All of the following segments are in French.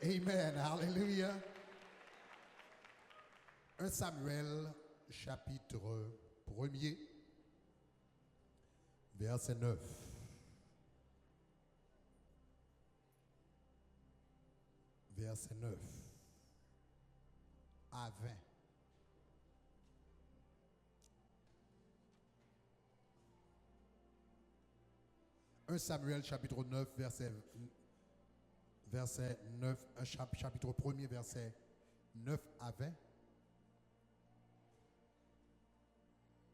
Amen. Alléluia. 1 Samuel, chapitre 1er, verset 9. Verset 9 à 20. « 1 Samuel chapitre 9, verset 9, chapitre 1er, verset 9 à 20.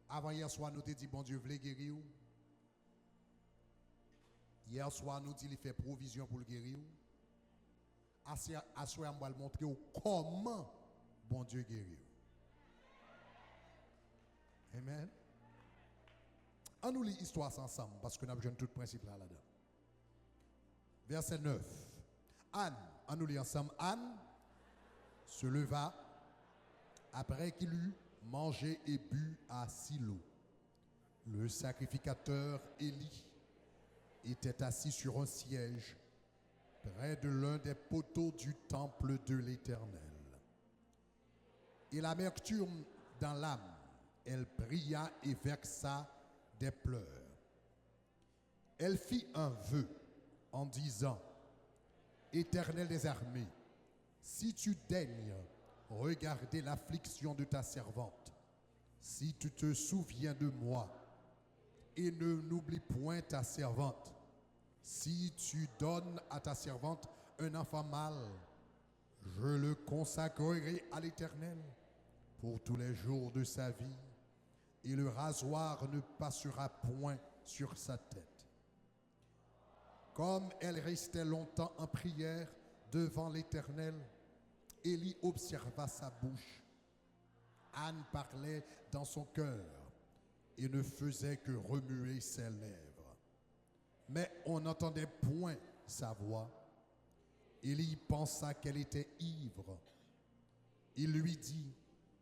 Avant hier soir, nous te dit, bon Dieu, voulait guérir. Hier soir, nous dit, il fait provision pour le guérir. À soir, on va le montrer comment bon Dieu guérit. Amen. On nous lit l'histoire ensemble parce que nous avons besoin de tout principe là-dedans. Verset 9. Anne, on nous lit ensemble. Anne se leva après qu'il eut mangé et bu à Silo. Le sacrificateur Élie était assis sur un siège près de l'un des poteaux du temple de l'Éternel. Et l'amertume dans l'âme, elle pria et versa des pleurs. Elle fit un vœu en disant, Éternel des armées, si tu daignes regarder l'affliction de ta servante, si tu te souviens de moi et ne n'oublie point ta servante, si tu donnes à ta servante un enfant mâle, je le consacrerai à l'Éternel pour tous les jours de sa vie, et le rasoir ne passera point sur sa tête. Comme elle restait longtemps en prière devant l'Éternel, Élie observa sa bouche. Anne parlait dans son cœur et ne faisait que remuer ses lèvres. Mais on n'entendait point sa voix. Élie pensa qu'elle était ivre. Il lui dit,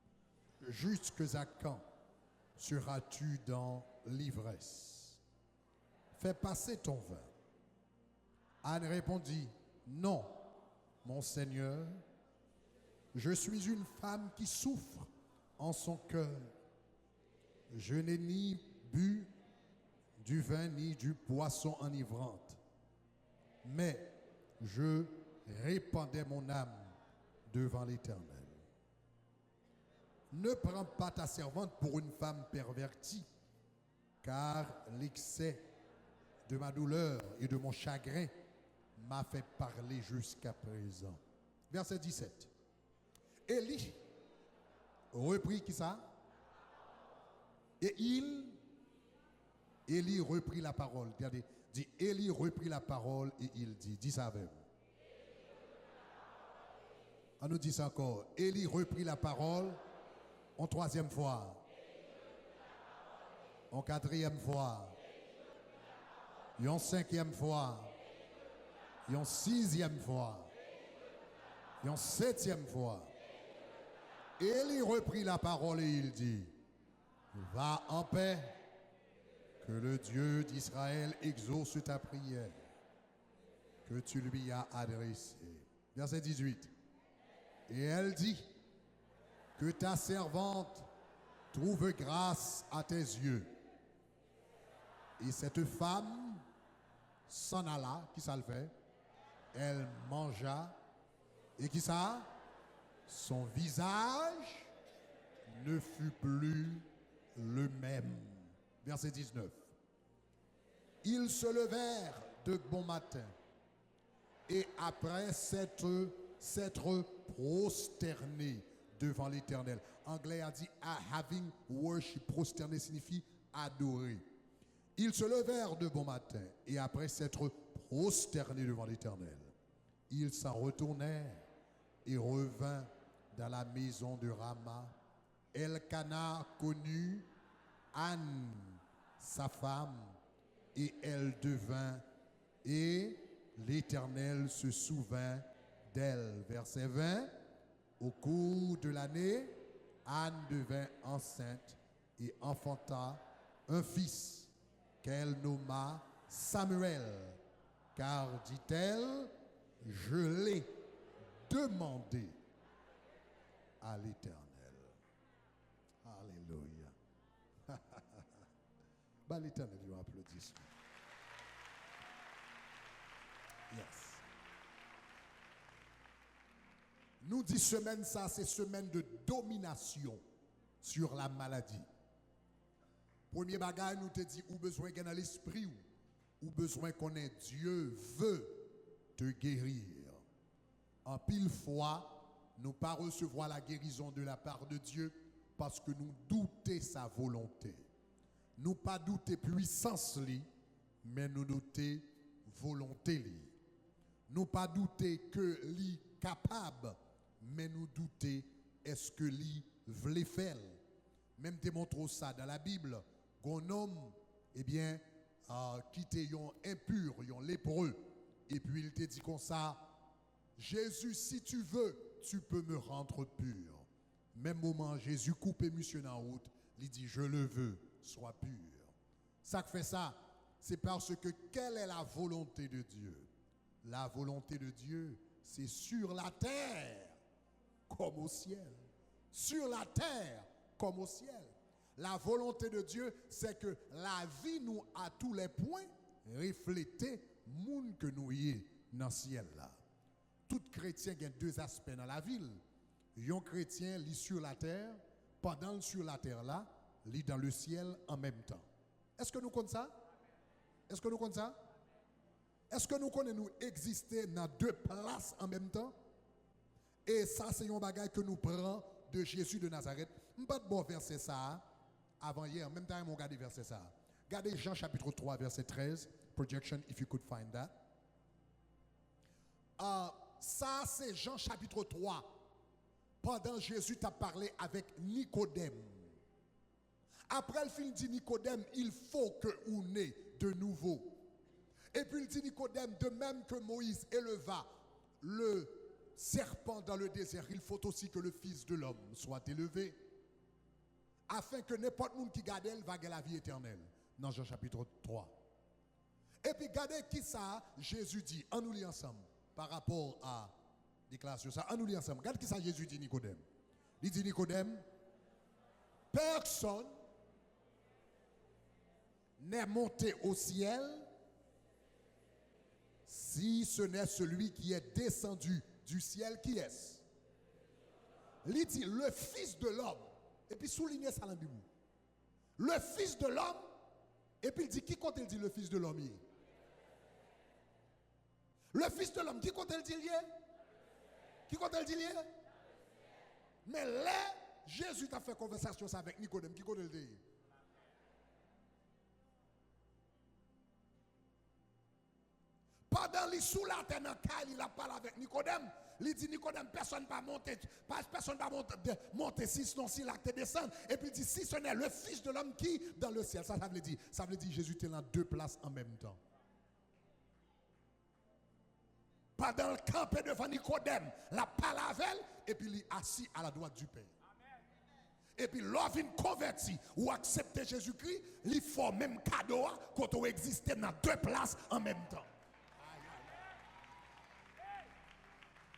« Jusque à quand seras-tu dans l'ivresse? Fais passer ton vin. » Anne répondit, « Non, mon Seigneur, je suis une femme qui souffre en son cœur. Je n'ai ni bu du vin ni du poisson enivrante, mais je répandais mon âme devant l'Éternel. Ne prends pas ta servante pour une femme pervertie, car l'excès de ma douleur et de mon chagrin m'a fait parler jusqu'à présent. » Verset 17. Élie reprit qui ça? Et Élie reprit la parole. Regardez, dit Élie reprit la parole et il dit, dis ça avec moi. On nous dit ça encore. Élie reprit la parole en troisième fois. En quatrième fois. Et en cinquième fois. Et en sixième fois. Et en septième fois. Élie reprit la parole et il dit, va en paix, que le Dieu d'Israël exauce ta prière que tu lui as adressée. Verset 18. Et elle dit, que ta servante trouve grâce à tes yeux. Et cette femme s'en alla, qui ça le fait? Elle mangea, et qui ça? Son visage ne fut plus le même. Verset 19. Ils se levèrent de bon matin, et après s'être prosternés devant l'Éternel. Anglais a dit having worship. Prosterné signifie adorer. Ils se levèrent de bon matin, et après s'être prosternés devant l'Éternel, ils s'en retournèrent et revint dans la maison de Rama. Elkana connut Anne, sa femme, et elle devint, et l'Éternel se souvint d'elle. Verset 20. Au cours de l'année, Anne devint enceinte et enfanta un fils qu'elle nomma Samuel, car dit-elle, je l'ai demander à l'Éternel. Alléluia. Bah, l'Éternel lui applaudisse. Yes. Nous dit semaine ça, c'est semaine de domination sur la maladie. Premier bagage, nous te dit, ou besoin qu'on a l'esprit, ou besoin qu'on ait Dieu veut te guérir. En pile fois, nous pas recevoir la guérison de la part de Dieu parce que nous doutons sa volonté. Nous pas douter puissance li, mais nous douter volonté li. Nous pas douter que li capable, mais nous douter est-ce que li vle faire. Même démontre ça dans la Bible, un homme, eh bien, qui était impur, lépreux, et puis il te dit comme ça, Jésus, si tu veux, tu peux me rendre pur. Même moment, Jésus coupe monsieur dans la route, il dit, je le veux, sois pur. Ça fait ça, c'est parce que quelle est la volonté de Dieu? La volonté de Dieu, c'est sur la terre comme au ciel. Sur la terre comme au ciel. La volonté de Dieu, c'est que la vie nous, à tous les points, refléter monde que nous y est dans le ciel là. Tout chrétien a deux aspects dans la ville. Un chrétien lit sur la terre, pendant sur la terre là, lit dans le ciel en même temps. Est-ce que nous connaissons ça? Est-ce que nous connaissons ça? Est-ce que nous connaissons nous exister dans deux places en même temps? Et ça, c'est un bagage que nous prenons de Jésus de Nazareth. Je ne vais pas bon verset ça avant hier, en même temps, on regarde verset ça. Regardez Jean chapitre 3, verset 13. Projection, if you could find that. Ça, c'est Jean chapitre 3. Pendant Jésus t'a parlé avec Nicodème. Après le film dit Nicodème, il faut que vous naissez de nouveau. Et puis il dit Nicodème, de même que Moïse éleva le serpent dans le désert, il faut aussi que le Fils de l'homme soit élevé, afin que n'importe qui garde elle va gagner la vie éternelle. Dans Jean chapitre 3. Et puis regardez qui ça Jésus dit. On nous lit ensemble par rapport à déclaration ça. On nous lit ensemble. Regarde qui ça Jésus dit Nicodème. Il dit Nicodème, personne n'est monté au ciel si ce n'est celui qui est descendu du ciel. Qui est-ce? Il dit le Fils de l'homme. Et puis soulignez ça dans la Bible. Le Fils de l'homme. Et puis il dit qui compte il dit le Fils de l'homme? Le Fils de l'homme, qui compte il dit lié? Qui compte il dit lié? Mais là, Jésus t'a fait conversation avec Nicodème. Qui compte il dit? Pendant les sous la terre, il a parlé avec Nicodème. Il dit Nicodème, personne ne va monter, personne ne va monter sinon si la terre descend. Et puis il dit si ce n'est le Fils de l'homme qui dans le ciel. Ça veut dire Jésus était dans deux places en même temps. Pendant le campé devant Nicodème, la parole avec elle, et puis il est assis à la droite du Père. Et puis l'homme vient converti ou accepter Jésus-Christ, il faut même cadeau quand on existe dans deux places en même temps.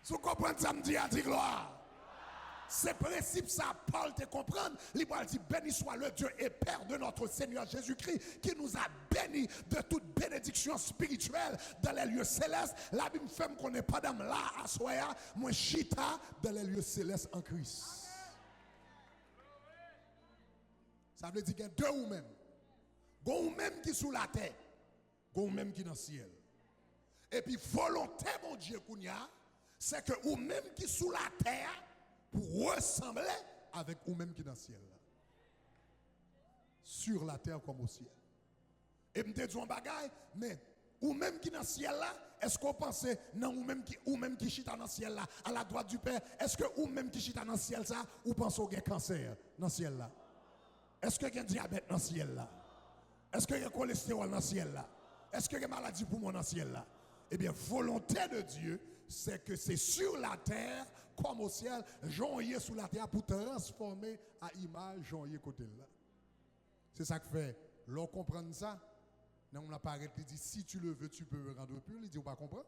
Si vous comprenez ça, me dit à dire gloire. Ce principe, ça, Paul te comprendre. Il dit béni soit le Dieu et Père de notre Seigneur Jésus-Christ qui nous a bénis de toute bénédiction spirituelle dans les lieux célestes. La Bible fait qu'on n'est pas dans là à soya, moi chita dans les lieux célestes en Christ. Ça veut dire qu'il y a deux ou même. Ou même qui sous la terre, ou même qui dans le ciel. Et puis volonté mon Dieu qu'on y a, c'est que ou même qui sous la terre pour ressembler avec ou même qui dans le ciel là. Sur la terre comme au ciel. Et me dit un bagaille, mais ou même qui dans le ciel là, est-ce qu'on pense non ou même qui chita dans le ciel là à la droite du Père, est-ce que ou même qui chita dans le ciel ça ou pense au cancer dans le ciel là? Est-ce que y a diabète dans le ciel là? Est-ce qu'il y a cholestérol dans le ciel là? Est-ce qu'il y a maladie poumon dans le ciel là? Eh bien, volonté de Dieu, c'est que c'est sur la terre comme au ciel, joigné sous la terre pour transformer à image joigné côté là. C'est ça que fait. L'on comprend ça. Non, on n'a pas arrêté. Il dit si tu le veux, tu peux me rendre pur. Il dit on va comprendre.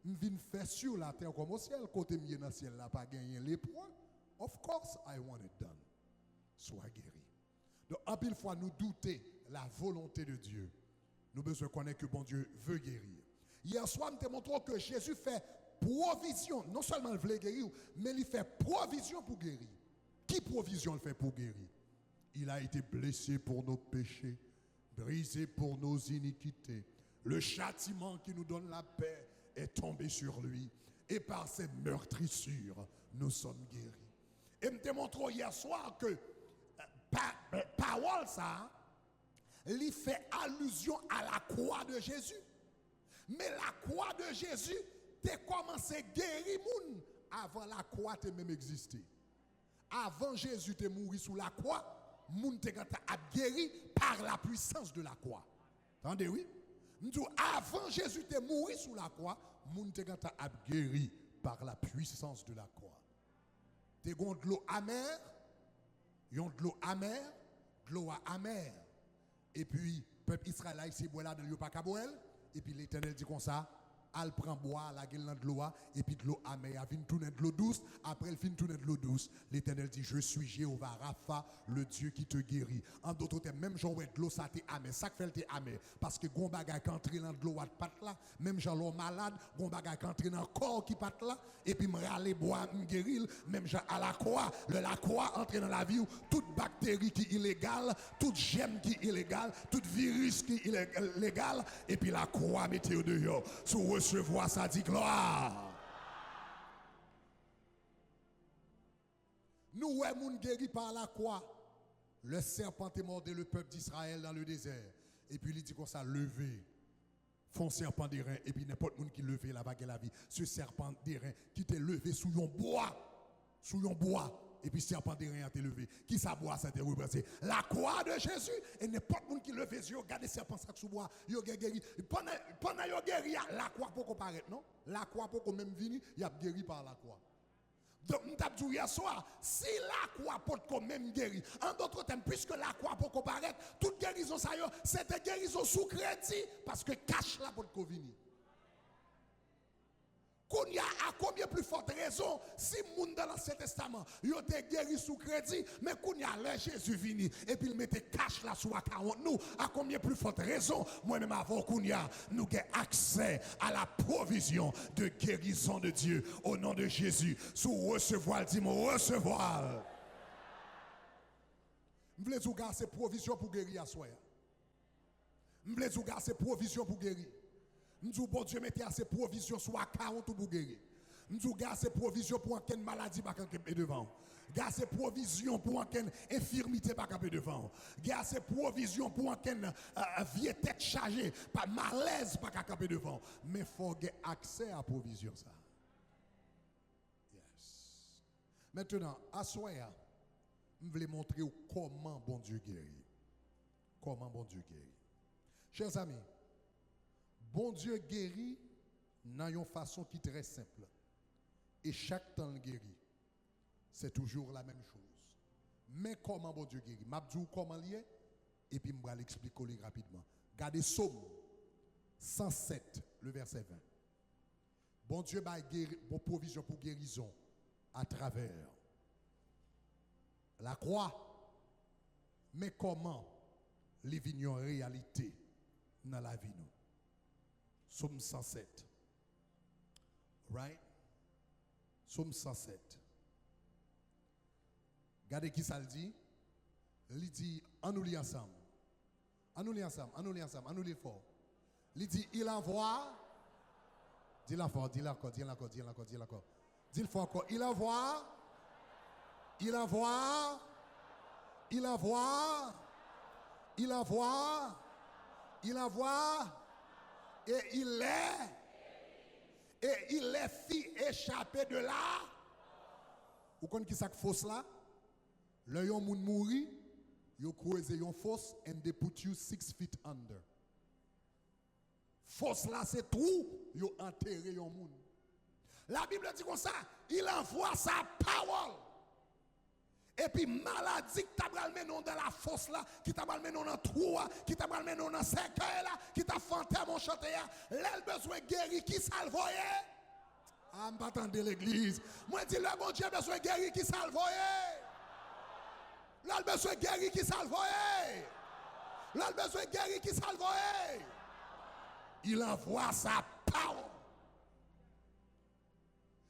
m'vin faire sur la terre comme au ciel, côté mieux dans le ciel là pas gagner les points. Of course I want it done. Sois guéri. Donc en pile fois nous douter la volonté de Dieu. Nous besoin connaître que bon Dieu veut guérir. Hier soir nous te montrons que Jésus fait provision, non seulement il veut guérir, mais il fait provision pour guérir. Qui provision il fait pour guérir? Il a été blessé pour nos péchés, brisé pour nos iniquités. Le châtiment qui nous donne la paix est tombé sur lui. Et par ses meurtrissures, nous sommes guéris. Et me démontrons hier soir que parole ça, il fait allusion à la croix de Jésus. Mais la croix de Jésus, t'es commencé à guérir moun avant la croix t'es même existé. Avant Jésus t'es mouru sous la croix, moun t'es guéri par la puissance de la croix. Entendez, oui? Avant Jésus t'es mouru sous la croix, moun t'es guéri par la puissance de la croix. T'es gon de l'eau amère, yon de l'eau amère, de l'eau amère. Et puis, peuple Israël a ici boire là dans le pas kaboel. Et puis l'Éternel dit comme ça, elle prend boire la gueule de l'eau et puis de l'eau amère, elle vient tourner de l'eau douce, après elle vient tourner de l'eau douce. L'Éternel dit je suis Jéhovah Rapha, le Dieu qui te guérit. En d'autres termes, même genre de l'eau ça t'est amère, ça fait t'est amère parce que gon bagay qui entre dans de l'eau de patte là, même genre l'homme malade, gon bagay qui entre dans le corps qui patte là et puis me râler boire me guérir, même genre à la croix entre dans la vie, toute bactérie qui est illégale, toute gemme qui est illégale, toute virus qui est illégal et puis la croix mettez au dehors. Sous recevoir ça dit gloire. Nous, ouais, moun guéri par la croix. Le serpent est mordé le peuple d'Israël dans le désert. Et puis il dit comme ça, levez. Font serpent d'airain. Et puis n'importe moun qui levait la bague la vie. Ce serpent d'airain qui t'est levé sous un bois. Sous un bois. Et puis serpent d'airain a été levé. Qui ça boit, ça te représenté? La croix de Jésus. Et n'importe moun qui levé, yo regardez serpent ça sous bois. Yo guéri. Pendant yo guéri, la croix pour qu'on paraît, non? La croix pour qu'on même vini, y a guéri par la croix. Donc, nous avons dit hier soir, si la croix peut quand même guérir, en d'autres termes, puisque la croix peut comparaître, toute guérison, c'est une guérison sous crédit, parce que cache la pour venir. Qu'on y a à combien plus forte raison, si moun dans l'Ancien Testament, il a guéri sous crédit, mais qu'on y a là Jésus vini, et puis il mettait cache là sous account nous, à combien plus forte raison, moi-même avant qu'on y a, nous avons accès à la provision de guérison de Dieu, au nom de Jésus, sous recevoir, dis-moi recevoir. Je voulais vous garder ces provisions pour guérir à soi. Je voulais vous garder ces provisions pour guérir. Nous bon Dieu mettez assez provisions sur la 40 pour guérir. Nous garde ces provisions pour qu'une maladie pas camper devant. Garde ces provisions pour qu'une infirmité pas camper devant. Garde ces provisions pour qu'une vieille tête chargée, pas malaise pas camper devant. Mais faut avoir accès à provision ça. Yes. Maintenant, à soya, je voulais montrer comment bon Dieu guérit. Comment bon Dieu guérit. Chers amis, bon Dieu guérit dans une façon qui est très simple. Et chaque temps il guérit, c'est toujours la même chose. Mais comment bon Dieu guérit? Je vais comment il est, et puis je vais l'expliquer rapidement. Regardez Psaume 107, le verset 20. Bon Dieu va guérir, bon provision pour guérison à travers la croix. Mais comment les vignes en réalité dans la vie nous? Psaume 107. Right? Psaume 107. Regardez qui ça le dit. Il dit, on nous lit ensemble. On nous lit ensemble, on nous lit ensemble, on nous lit fort. Il dit, il envoie. Dis-le fort, dis-le encore, dis-le encore, dis-le encore, dis-le encore. Dis-le fort encore. Il envoie. Il envoie. Il envoie. Il envoie. Il envoie. Et il les fit échapper de là. Vous connaissez qui ça fausse là? Le yon moun mouri, yo creuse yon fosse and they put you 6 feet under. Fosse là c'est trou, yo enterré yon moun. La Bible dit comme ça, il envoie sa parole. Et puis maladie qui t'a mené dans la fosse là, qui t'a mené dans le trou, qui t'a mené dans le cercueil là, qui t'a fanté mon chanteur, l'elle besoin guérir qui ça le voyait? Ah, je ne pas attendre l'église. Moi, je dis, le bon Dieu a besoin de guérir qui salve. Là, il a besoin de guérir qui salve. Là, il a besoin de guérir qui salve. Il envoie sa parole.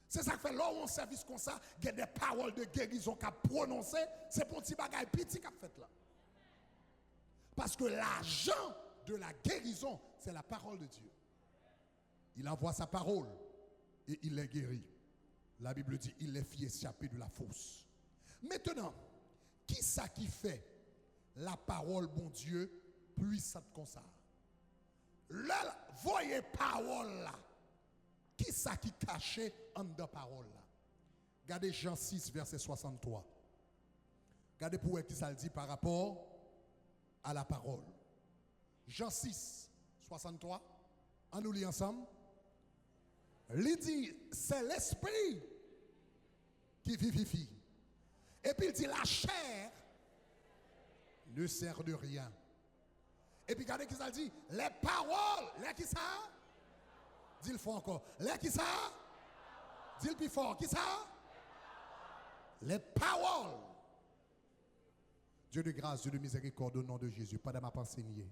C'est ça que fait là où on service comme ça, il y a des paroles de guérison qu'a prononcé, c'est pour un petit bagage petit qu'a fait là. Parce que l'agent de la guérison, c'est la parole de Dieu. Il envoie sa parole et il les guérit. La Bible dit, il les fit échapper de la fosse. Maintenant, qui ça qui fait la parole, bon Dieu, puissante comme ça? Là, voyez parole là. Qui ça qui cachait en de parole là? Regardez Jean 6, verset 63. Regardez pour qui ça le dit par rapport à la parole. Jean 6, 63. On nous lit ensemble. Il dit, c'est l'esprit qui vivifie. Et puis il dit, la chair ne sert de rien. Et puis regardez qui ça dit, les paroles, les qui ça? Dis le fort encore. Les qui ça? Dis le plus fort. Qui ça? Les paroles. Dieu de grâce, Dieu de miséricorde, au nom de Jésus, pas de ma pensée niée.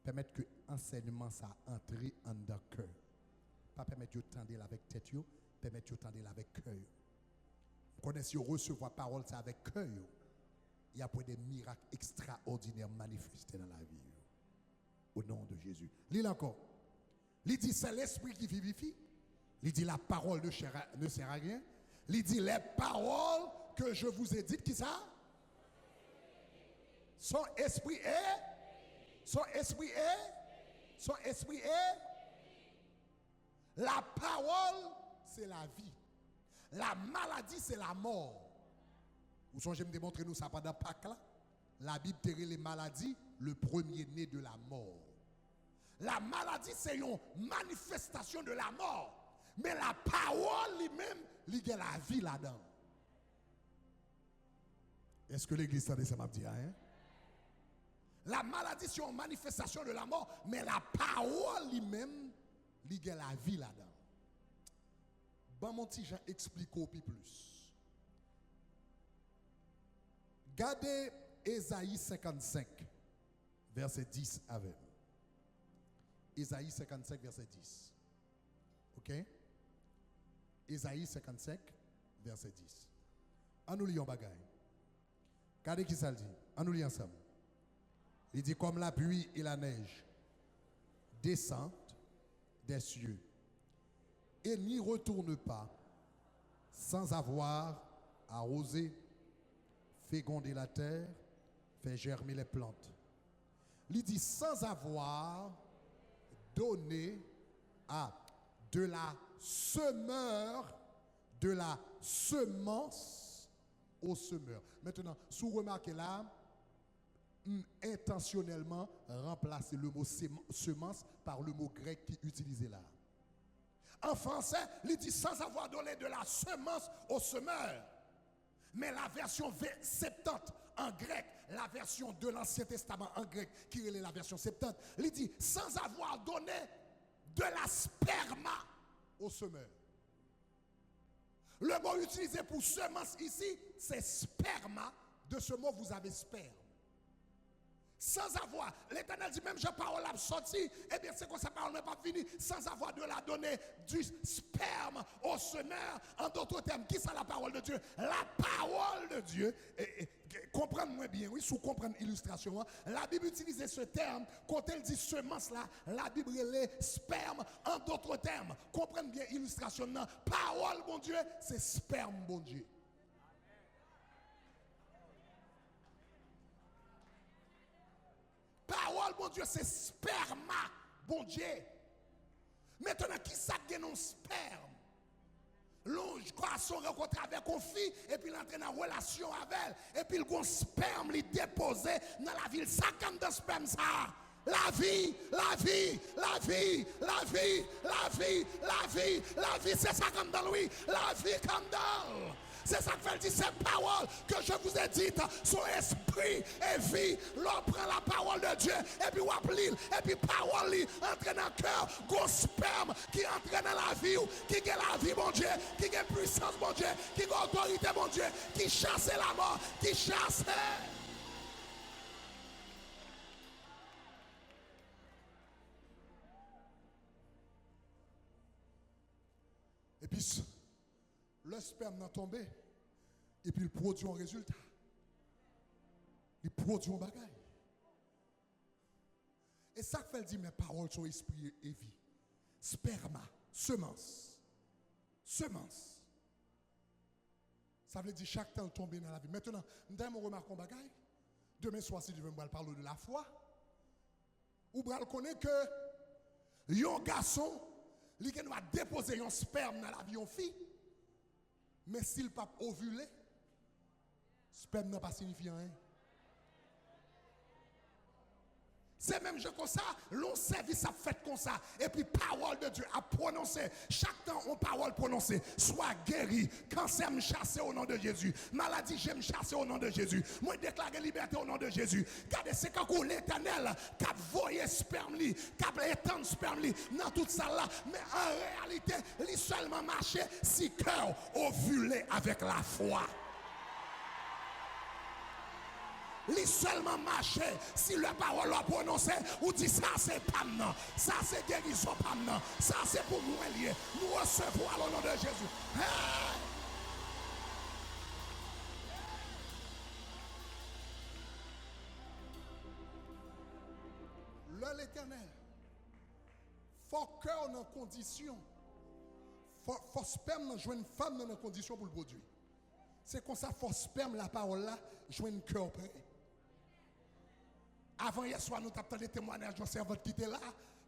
Permettre que l'enseignement ça entre en dans le cœur. Pas permettre de tendre avec tête, permettre de tendre avec cœur. Vous connaissez, recevoir parole ça avec cœur. Il y a des miracles extraordinaires manifestés dans la vie. Au nom de Jésus. Lis encore. Il dit c'est l'esprit qui vivifie. Il dit la parole ne sert à rien. Il dit les paroles que je vous ai dites, qui ça? Son esprit est. Son esprit est. Son esprit est. La parole, c'est la vie. La maladie, c'est la mort. Vous songez me démontrer nous ça pendant Pâques là? La Bible terre les maladies, le premier-né de la mort. La maladie, c'est une manifestation de la mort. Mais la parole lui-même, il y a la vie là-dedans. Est-ce que l'église ça m'a dit, hein? La maladie, c'est une manifestation de la mort, mais la parole lui-même, il y a la vie là-dedans. Bon, mon petit Jean explique au plus. Gardez Ésaïe 55, verset 10 avec. Ésaïe 55, verset 10. OK? Ésaïe 55, verset 10. On nous lit un bagaille. Regardez qui ça dit. On nous lit ensemble. Il dit comme la pluie et la neige descendent des cieux et n'y retournent pas sans avoir arrosé, fécondé la terre, fait germer les plantes. Il dit sans avoir donné à de la semeur, de la semence au semeur. Maintenant, si vous remarquez là, intentionnellement remplacer le mot semence par le mot grec qui est utilisé là. En français, il dit sans avoir donné de la semence au semeur. Mais la version Septante en grec, la version de l'Ancien Testament en grec, qui est la version Septante, il dit sans avoir donné de la sperma au semeur. Le mot utilisé pour semence ici, c'est sperma. De ce mot, vous avez sperme. Sans avoir, l'Éternel dit même, je parole a sorti, eh bien c'est quoi sa parole n'est pas finie, sans avoir de la donner du sperme au semeur. En d'autres termes, qui c'est la parole de Dieu? La parole de Dieu, comprenez-moi bien, oui, sous comprendre l'illustration, hein, la Bible utilise ce terme, quand elle dit semence là, la Bible est sperme. En d'autres termes, comprenez bien l'illustration, non, parole, bon Dieu, c'est sperme, bon Dieu. Parole, bon Dieu, c'est sperma, bon Dieu. Maintenant, qui ça gagne un sperme? L'ange croissant rencontre avec une fille, et puis il entre en relation avec elle, et puis le sperme lui déposé dans la ville. Ça comme de sperme, ça. La vie, la vie, la vie, la vie, la vie, la vie, la vie, c'est ça comme dans lui. La vie comme dans. C'est ça que fait dire cette parole que je vous ai dite. Son esprit et vie. L'on prend la parole de Dieu et puis on l'île. Et puis parole entre dans le cœur. Gros sperme qui entre dans la vie. Qui a la vie, mon Dieu. Qui a puissance, mon Dieu. Qui a autorité, mon Dieu. Qui chasse la mort. Qui chasse. Et puis, le sperme n'a tombé. Et puis, il produit un résultat. Il produit un bagage. Et ça fait dire mes paroles sont esprit et vie. Sperma, semence. Semence. Ça veut dire chaque temps tomber dans la vie. Maintenant, nous avons remarqué un bagage. Demain soir, si je veux parler de la foi, ou bien connaît que un garçon, il doit déposer un sperme dans la vie d'une fille, mais s'il pas ovulé, sperme n'a pas signifié rien. C'est même je comme ça, l'on service a fait comme ça. Et puis parole de Dieu a prononcé. Chaque temps on parole prononcée. Soit guéri. Cancer me chasser au nom de Jésus. Maladie je me chasser au nom de Jésus. Moi déclare liberté au nom de Jésus. Regardez c'est quand l'Éternel qui a voyé sperme li, qui a étendu sperme li dans toute ça là. Mais en réalité, il seulement marché si cœur ovulé avec la foi. Li seulement marcher si la parole a prononcé ou dit ça c'est pas non, ça c'est guérison pas non, ça c'est pour nous lier. Nous recevons au nom de Jésus. Hey! L'Éternel, faut cœur dans condition, faut sperme dans une femme dans condition pour le produire. C'est comme ça faut sperme la parole là, joindre cœur prêt. Avant hier soir, nous avons des témoignages d'un servant qui était là,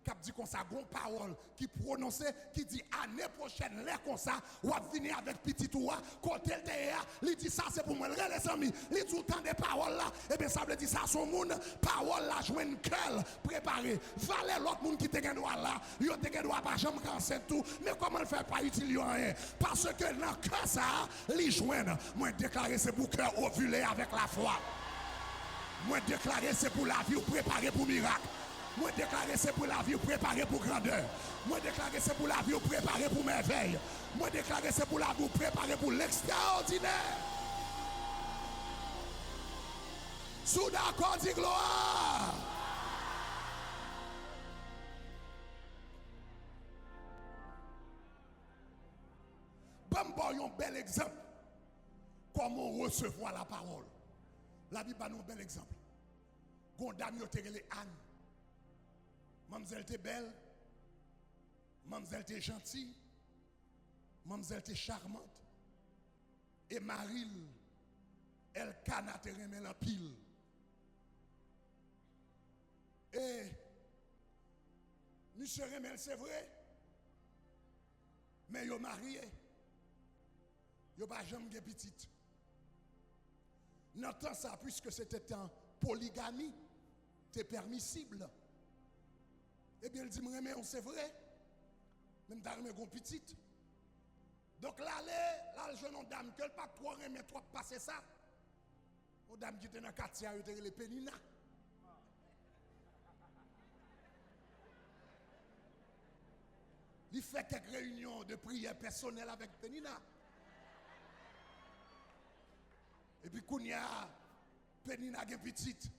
qui a dit comme ça, une parole, qui prononçait, qui dit année prochaine, là comme ça, ou va venir avec petit ou côté le derrière, il dit ça c'est pour moi, les amis, il dit autant des paroles là, et bien ça veut dire ça, son monde, parole là, jouer une cœur préparé, valait l'autre monde qui te gagne là, il te gagne pas jamais cancer tout, mais comment le faire pas utiliser rien, parce que dans le cœur ça, il joindre, moi déclarer c'est pour cœur ovulé avec la foi. Moi déclarer c'est pour la vie ou préparer pour miracle. Moi déclarer c'est pour la vie ou préparer pour grandeur. Moi déclarer c'est pour la vie ou préparer pour merveille. Moi déclarer c'est pour la vie ou préparer pour l'extraordinaire. Sous d'accord dit gloire. Bon, un bel exemple. Comment recevoir la parole. La Bible a un bel exemple. Gondam yo te relé Anne. Mademoiselle était belle. Mademoiselle était gentille. Mademoiselle était charmante. Et Marie, elle canne te remet en pile. Et monsieur Remel, c'est vrai. Mais yo marié. Yo pas jamais de petite. N'entends ça, puisque c'était en polygamie, c'est permissible. Eh bien, il dit, mais c'est vrai. Même dans mes petites. Donc là, le jeune dame, qu'elle pas trop remet trop passer ça. Aux dames qui étaient dans le quartier, ils étaient les Pénina. Il fait quelques réunions de prière personnelle avec Pénina. Et puis, Kounia, Pénina est petite.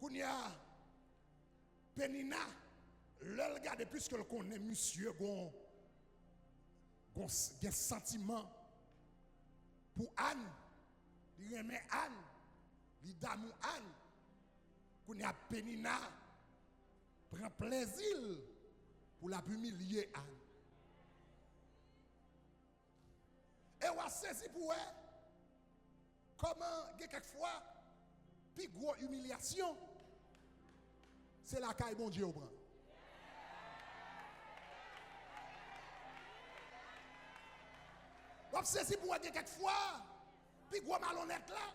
Kounia, Pénina, le regarde, puisque le connaît, monsieur, un sentiment pour Anne. Il remet Anne. Il d'amour Anne. Kounia, Pénina prend plaisir pour la humilier Anne. Et on a saisi pour elle. Comment, quelquefois, puis gros humiliation, c'est la caille bon Dieu au bras. Donc c'est si pour quelquefois, puis gros malhonnête là,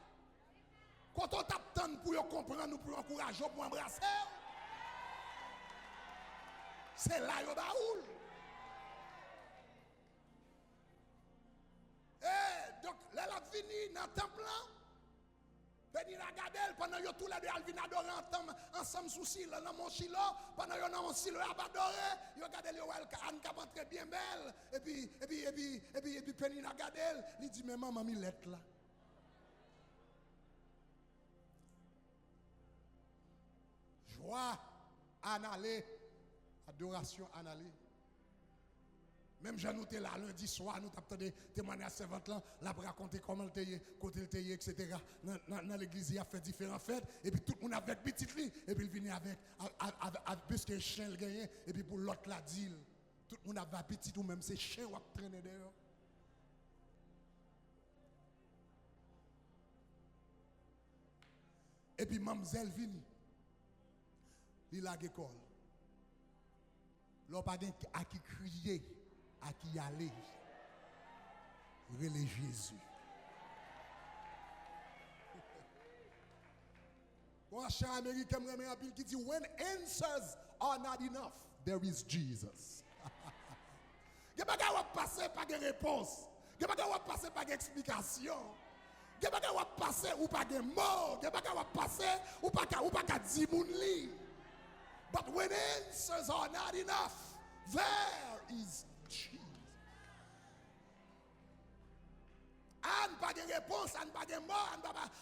quand on t'attend pour comprendre, nous pour encourager, pour embrasser, c'est là yo baoul. Eh, dans le temple là. Pénina Gadel, pendant que tous les deux viennent adorer ensemble sous Silo, dans mon Chilo, pendant que dans mon Silo, ils adorer, ils regardent Anne qui va très bien belle, et puis Pénina Gadel, il dit, mais maman, il est là. Joie, Annalé, adoration, Annalé. Même j'ai noté là, lundi soir, nous avons des témoignages à servante là, là pour raconter comment le taillé, côté le taillé, etc. Dans l'église, il a fait différentes fêtes, et puis tout le monde avec petit lit, et puis il venait avec puisque chien le gagné, et puis pour l'autre la dit, tout le monde avait petit ou même ces chiens qui traîner dehors. Et puis mademoiselle vini, il a l'école. L'on pas à qui crier. À qui aller, relais Jésus. Mon cher américain, qui dit, when answers are not enough, there is Jesus. Il n'y a pas qu'à passer par des réponses. Il n'y a pas qu'à passer par des explications. Il n'y a pas qu'à passer ou pas des mots. Il n'y a pas qu'à passer ou pas qu'à dire mon lit. But when answers are not enough, there is Jesus. Anne pas de réponse, Anne pas de mort,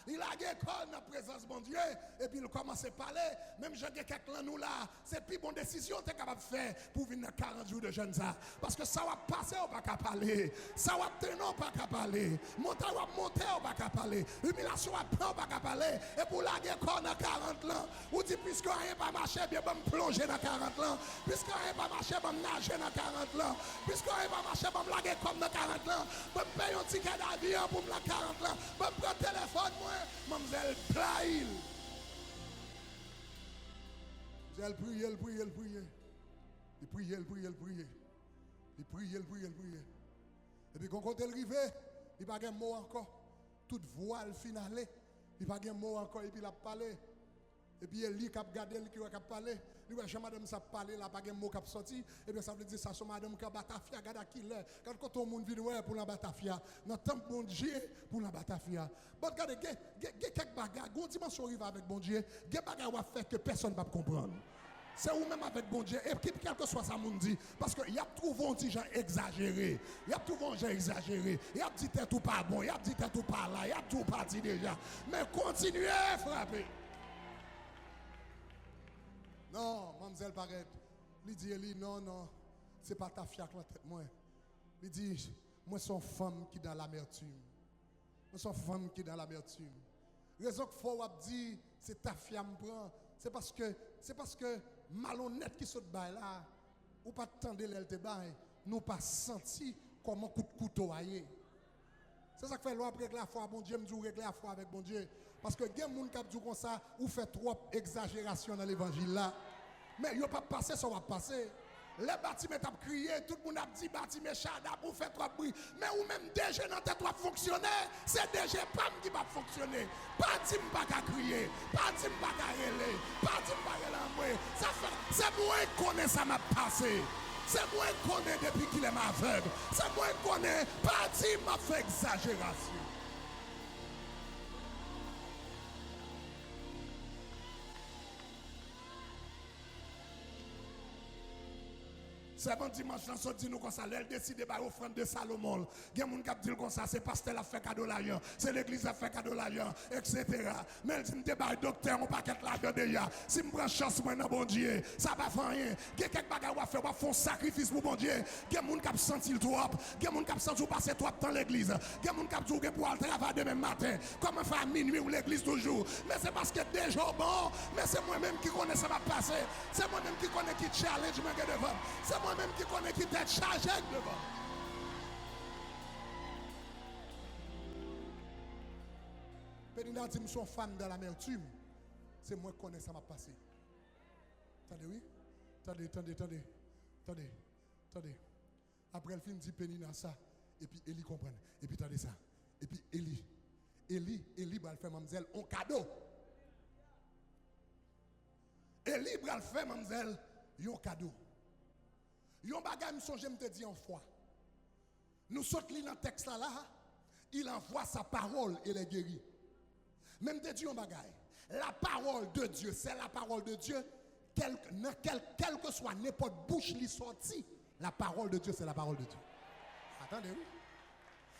il a l'école dans la présence de mon Dieu, et puis il commence à parler, même je dis quelqu'un nous là, c'est plus bonne décision que tu es capable de faire pour venir dans 40 jours de jeûne. Parce que ça va passer, on va pas parler, ça va tenir, on va pas parler, monter, on va pas parler, humiliation va prendre, on va pas parler, et pour la l'école dans 40 ans, ou dit puisque rien pas marché, bien je me plonger dans 40 ans, puisque rien pas marché, je me nager dans 40 ans, puisque rien pas marché, je me laguer comme dans 40 ans, je me paye un ticket d'avion pour la 40 ans, je prends le téléphone, moi, mademoiselle Plaïl. Elle prie. Il prie. Et puis quand elle arrive, il n'y a pas de mot encore. Toute voile finale, il n'y a pas de mot encore, et puis il a parlé. Et puis elle lit, qui a gardé, qui a parlé. Il dit, madame, ça parle, là, pas de mot qui a sorti. Et bien ça veut dire, ça, c'est madame qui a batafia, regarde à qui l'est. Quand tout le monde vient pour la batafia, dans le temps de bon Dieu, pour la batafia. Bon, regardez, il y a quelques bagages, il y a une dimension arrive avec bon Dieu, il y a des bagages qui vont faire que personne ne va comprendre. C'est ou même avec bon Dieu, et quel que soit ça, mon dit, parce qu'il y a trouvé des gens exagérés, il y a trouvé des gens exagérés, il y a dit tout pas bon, il y a dit tout pas là, il y a tout pas dit déjà. Mais continuez à frapper. Non, mademoiselle paraît. Il dit, non, c'est pas ta fiac la tête, moi. Il dit, moi, je suis une femme qui est dans l'amertume. Moi, je suis une femme qui est dans l'amertume. Raison que faut dire, c'est ta fille me prend. C'est parce que malhonnête qui saute bail là, ou pas tendre l'elle te bail, nous pas senti comment coup de couteau aillé. C'est ça que fait l'on après la foi, bon Dieu me dit régler la foi avec bon Dieu. Parce que il y a des gens qui disent comme ça, ou fait trop exagération dans l'évangile là. Mais il n'y a pas passé, ça va passer. Les bâtiments ont crié, tout le monde a dit bâtiment chada pour faire trop de bruit. Mais ou même DG dans tête va fonctionner, c'est DG PAM qui va fonctionner. Pas dit pas qu'à crier, pas dit pas qu'à rêler, pas dit pas qu'à rêler. Ça fait, c'est moi qui connais ça m'a passé. C'est moi qui connais depuis qu'il est aveugle. C'est moi qui connais, pas dit m'a fait exagération. C'est bon dimanche, dans ce dit nous comme ça, elle décide de faire offrande de Salomon. Il y a des gens qui disent comme ça, c'est pasteur a fait cadeau l'argent, c'est l'église a fait cadeau l'argent, etc. Mais elle dit, je ne docteur, on paquet l'argent déjà. Si je prends chance, moi, dans bon Dieu, ça va faire rien. Il y a quelques bagages à faire, on va faire un sacrifice pour bon Dieu. Il y a des gens qui sentent le trop, il y a des gens qui sentent passer trop dans l'église. Il y a des gens qui disent pour aller travailler demain matin, comme faire à minuit ou l'église toujours. Mais c'est parce que déjà bon, mais c'est moi-même qui connais ça va passer. C'est moi-même qui connais qui challenge, mais devant. C'est moi-même qui connais qui t'est chargé devant. Pénina dit, je suis fan de l'amertume. C'est moi qui connais ça m'a passé. Attendez, oui? Attendez. Après, elle fin dit Pénina ça. Et puis, Eli comprend. Et puis, attendez ça. Et puis, Eli va faire mademoiselle un cadeau. Eli va faire mademoiselle un cadeau. Yon bagay me songe me te dit en foi. Nous sautons dans le texte là, il envoie sa parole et les guérit. Même de Dieu en bagaille. La parole de Dieu, c'est la parole de Dieu. Quelle que soit n'importe bouche qui sortit, la parole de Dieu, c'est la parole de Dieu. Attendez, oui.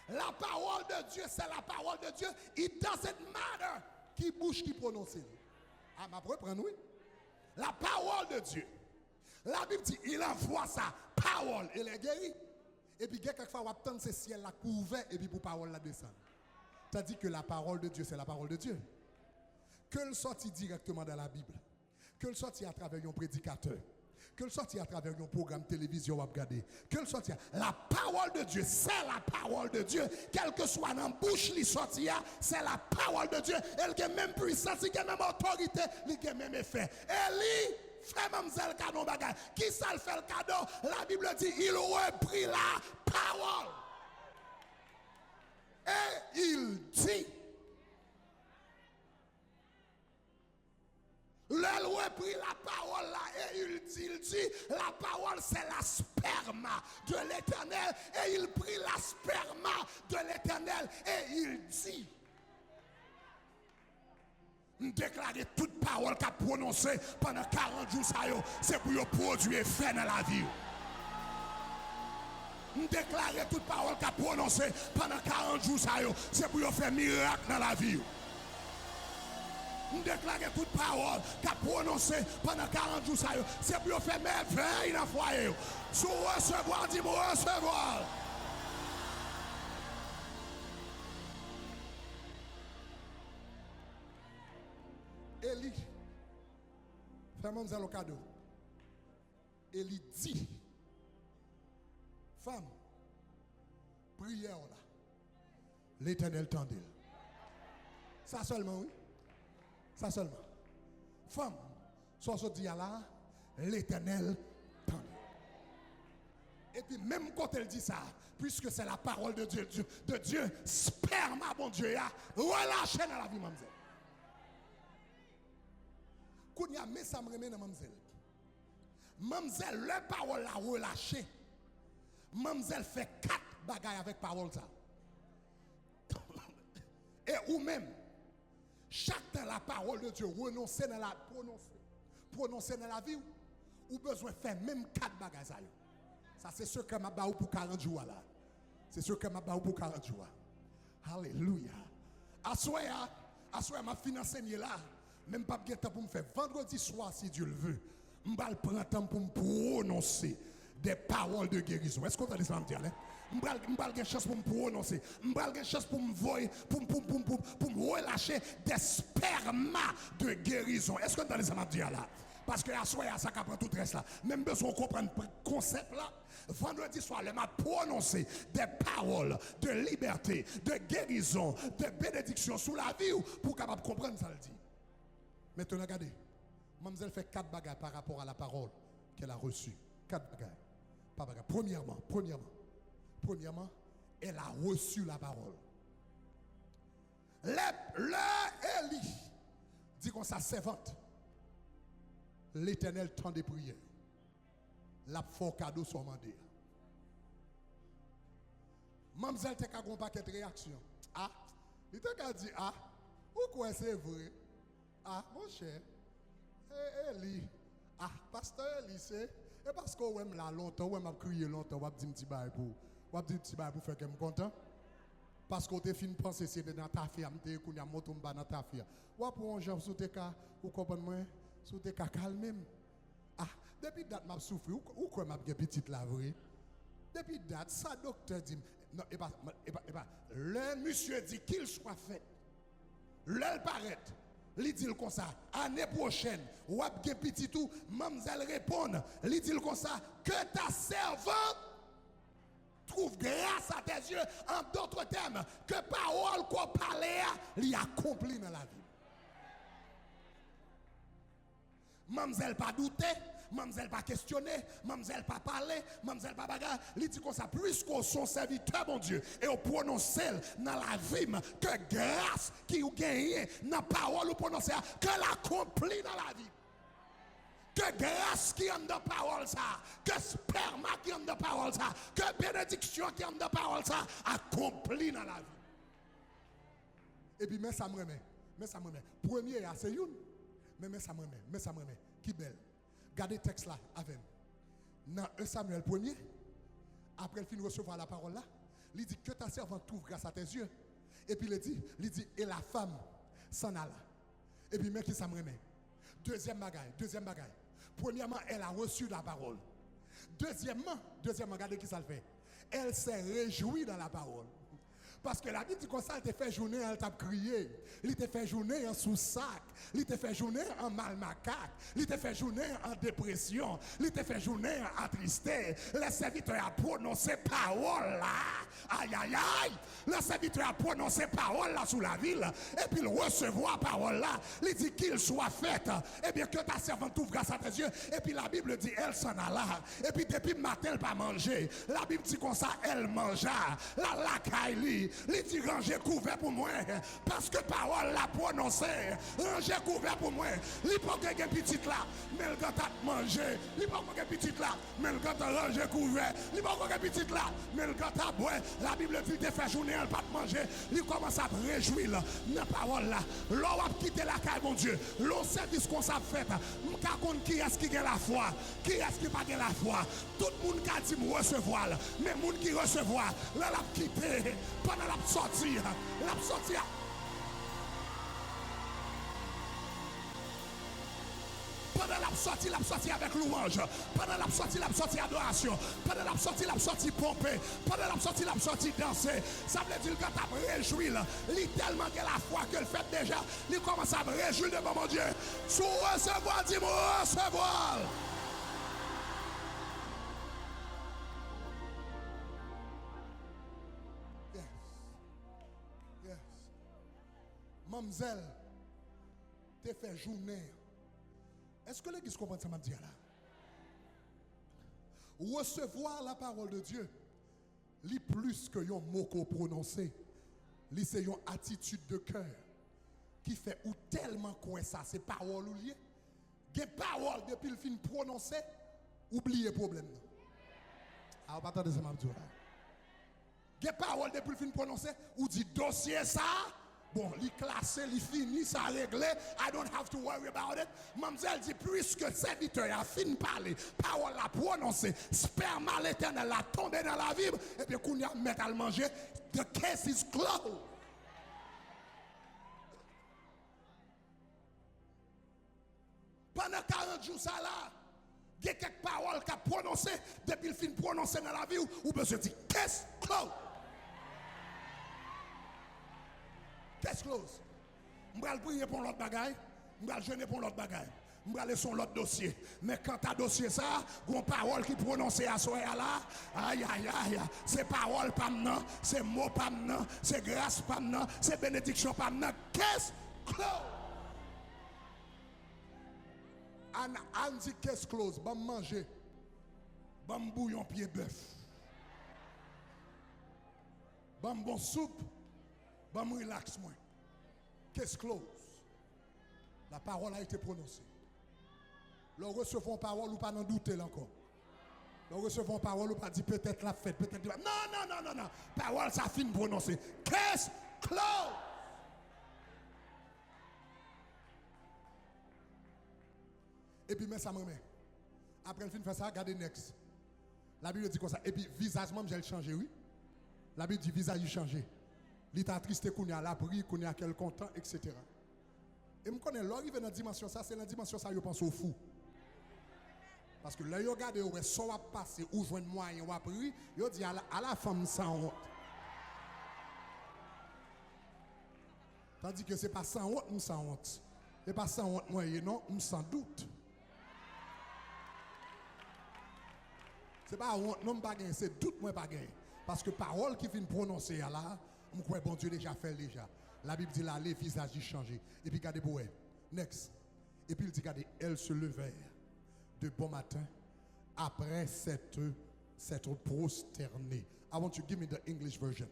La parole de Dieu, c'est la parole de Dieu. It doesn't matter qui bouche qui prononce. Ah, ma reprendre, oui. La parole de Dieu. La Bible dit, il envoie sa parole et les guérit. Et puis, quelquefois, on attend ce ciel là couvert et puis pour parole la descendre. C'est-à-dire que la parole de Dieu, c'est la parole de Dieu. Que le sortit directement dans la Bible, que le sortit à travers un prédicateur, que le sortit à travers un programme télévision à regarder, que le sortit, la parole de Dieu, c'est la parole de Dieu, quelle que soit dans la bouche qui sortit, c'est la parole de Dieu. Elle a même puissance, elle a même autorité, elle a même effet. Élie fait mademoiselle cadeau bagage. Qui ça le fait le cadeau? La Bible dit, il reprit la parole. Et il dit, le reprit la parole là et il dit, la parole c'est la sperma de l'Éternel. Et il prit la sperma de l'Éternel et il dit, déclarer toute parole qu'a prononcée pendant 40 jours, c'est pour produire effet dans la vie. Déclarer toute parole qu'a prononcée pendant 40 jours, c'est pour faire miracle dans la vie. Déclarer toute parole qu'a prononcée pendant 40 jours, c'est pour faire merveille dans le foyer. Si vous recevoir, dis-moi recevoir. Élie, fais-moi un cadeau. Élie dit, femme, prière là. L'Éternel tendait. Ça seulement, oui. Ça seulement. Femme, soit ce dit là, l'Éternel tendait. Et puis même quand elle dit ça, puisque c'est la parole de Dieu, sperma, bon Dieu, relâchez dans la vie, mademoiselle. Quand il y a mis ça me remet dans mademoiselle. Mademoiselle, le parole la relâché. Mademoiselle fait 4 bagailles avec parole ça. Et ou même, chaque temps la parole de Dieu prononcer dans la vie, ou besoin de faire même 4 bagailles ça. Ça c'est ce que m'a baou pour 40 jours là. C'est ce que m'a baou pour 40 jours. Alléluia. Assoya m'a financé là. Même pas de temps pour me faire vendredi soir si Dieu le veut. Je vais prendre temps pour me prononcer des paroles de guérison. Est-ce que vous avez ça me dire? Je vais avoir une chance pour me prononcer. Je vais avoir une chance pour me voir, pour me relâcher des spermas de guérison. Est-ce que vous avez ça me dire là? Parce que à soir, ça prend tout le reste là. Même besoin de comprendre le concept là. Vendredi soir, je m'a prononcé des paroles de liberté, de guérison, de bénédiction sur la vie pour capable comprendre ça le dit. Maintenant, regardez. Mademoiselle fait 4 bagages par rapport à la parole qu'elle a reçue. 4 bagages. Pas bagages. Premièrement, elle a reçu la parole. Le Élie dit qu'on sa servante. L'Éternel tend des prières. La fort cadeau soit mandé. Mademoiselle te ka gon paquet de réaction. Ah, il te ka dit ah, ou quoi c'est vrai? Ah, mon cher, Eli, ah, pasteur Eli, c'est, et parce qu'on aime là longtemps, on m'a crié longtemps, on va dire un petit bail pour faire que je suis content. Parce qu'on te fin penser c'est dans ta fille, m'te qu'on y a moto m'ba dans ta fille. Ou pour un genre sous tes cas, ou comprendre moi, sous tes cas calme. Ah, depuis date m'a souffrir, ou quoi m'a bien petite la vrai. Depuis date, ça docteur dit, non, et pas, le monsieur dit qu'il soit fait. Le paraît. Il dit comme ça, année prochaine, ou ap gen petit tout, mademoiselle répond, il dit comme ça, que ta servante trouve grâce à tes yeux, en d'autres termes, que parole qu'on parlait, l'y accomplit dans la vie. Mademoiselle pas douter, mademoiselle pas questionner, mademoiselle pas parler, mademoiselle pas bagarre. Il dit comme ça, puisqu'on son serviteur, mon Dieu, et on prononce dans la vie, que grâce qui ou gagne, dans la parole ou prononce, que l'accomplit dans la vie. Que grâce qui est dans la parole, ça, que sperma qui est dans la parole, ça, que bénédiction qui est dans la parole, ça, accomplit dans la vie. Et puis, mais ça me remet. Premier, c'est une. Mais ça me remet. Qui belle. Gardez le texte là avec. Dans 1 Samuel 1er, après le fin de recevoir la parole là, il dit que ta servante trouve grâce à tes yeux. Et puis il dit, et la femme s'en alla. Et puis, mais qui ça me remet. Deuxième bagaille. Premièrement, elle a reçu la parole. Deuxièmement, regardez qui ça le fait. Elle s'est réjouie dans la parole. Parce que la Bible dit comme ça, elle te fait journée, elle t'a crié. Elle te fait journée en sous-sac. Elle te fait journée en mal macaque. Elle te fait journée en dépression. Elle te fait journée en attristé. Le serviteur a prononcé parole là. Aïe, aïe, aïe. Le serviteur a prononcé parole là sous la ville. Et puis il recevoir parole là. Il dit qu'il soit fait. Et bien que ta servante ouvre grâce à tes yeux. Et puis la Bible dit, elle s'en alla. Et puis depuis le matin, elle pas manger. La Bible dit comme ça, elle mangea. La lacaille. Il dit ranger couvert pour moi parce que parole l'a prononcé. Ranger couvert pour moi. Il peut que un petit là, mais le gars t'a mangé. Il peut que un petit là, mais le gars t'a ranger couvert. Il peut que un petit là, mais le gars t'a boire. La Bible dit de faire journée, elle pas manger. Il commence à réjouir dans parole là. L'on va quitter la caille mon Dieu. L'on service qu'on s'est fait. M'ka compte qui est-ce qui a la foi, qui est-ce qui pas la foi. Tout le monde qui a dit me recevoir, mais monde qui recevoir, là l'a quitté. Pendant la sortie. Pendant la sortie avec louange. Pendant la sortie adoration. Pendant la sortie pompée. Pendant la sortie danser. Ça veut dire que tu as réjoui. Il est tellement que la foi que le fait déjà. Il commence à me réjouir devant mon Dieu. Sous recevoir, dis-moi recevoir. Mamzelle, t'es fait journée. Est-ce que l'église comprend ça, m'a dit là? Recevoir la parole de Dieu, lit plus que yon mot qu'on prononcer. Lit c'est une attitude de cœur qui fait ou tellement coin ça, c'est parole ou lié. Des paroles depuis le fin prononcer, oubliez problème. Ah, pas attendre ça, m'a dit là. Des paroles depuis le fin prononcer, ou dit dossier ça. Bon, il classé, il fini, ça réglé. I don't have to worry about it. Mademoiselle dit, puisque serviteur a fini parler, parole a prononcé, sperme l'éternel a tombé dans la Bible, et puis qu'on y a mis à le manger, the case is closed. Pendant 40 jours, ça là, il y a quelques paroles qu'a prononcé, depuis le fin prononcé dans la vie, ou besoin de dire, case closed. Qu'est-ce close? Je vais prier pour l'autre bagaille, je vais jeûner pour l'autre bagaille, je vais aller sur l'autre dossier. Mais quand tu as dossier ça, une parole qui prononcée à soi là, aïe aïe aïe, c'est parole pas maintenant, c'est mot pas maintenant, c'est grâce pas maintenant, c'est bénédiction pas maintenant. Qu'est-ce close? Anne dit qu'est-ce close? Bon manger, bon bouillon pied bœuf, bon soupe. Bon, relax moi. Qu'est-ce close? La parole a été prononcée. Nous recevons parole ou pas n'en douter encore. Nous recevons parole ou pas dire peut-être la fête, peut-être. Non. Parole ça fin prononcée. Qu'est-ce close? Et puis mais ça me remet. Après le fin de faire ça, regardez next. La Bible dit comme ça. Et puis visage même j'ai changé, oui. La Bible dit visage il changé. Il t'a attristé qu'on a la pris, qu'on a quel content, etc. Et je connais, l'arrivée dans la dimension, ça, c'est la dimension, ça, je pense au fou. Parce que là, vous regardez, où est-ce qu'on va passer, où joindre moyen, ou après, vous dit à la femme sans honte. Tandis que ce n'est pas sans honte, sans honte. Ce n'est pas sans honte, moi, non, sans doute. Ce n'est pas honte, non, pas gagné, c'est doute, moi, pas gagné. Parce que parole qui vient prononcer là, je crois bon Dieu déjà fait déjà. La Bible dit là, les visages changé. Et puis regardez pour elle. Next. Et puis il dit, regardez, elle se levait de bon matin après cette prosternée. I want you to give me the English version.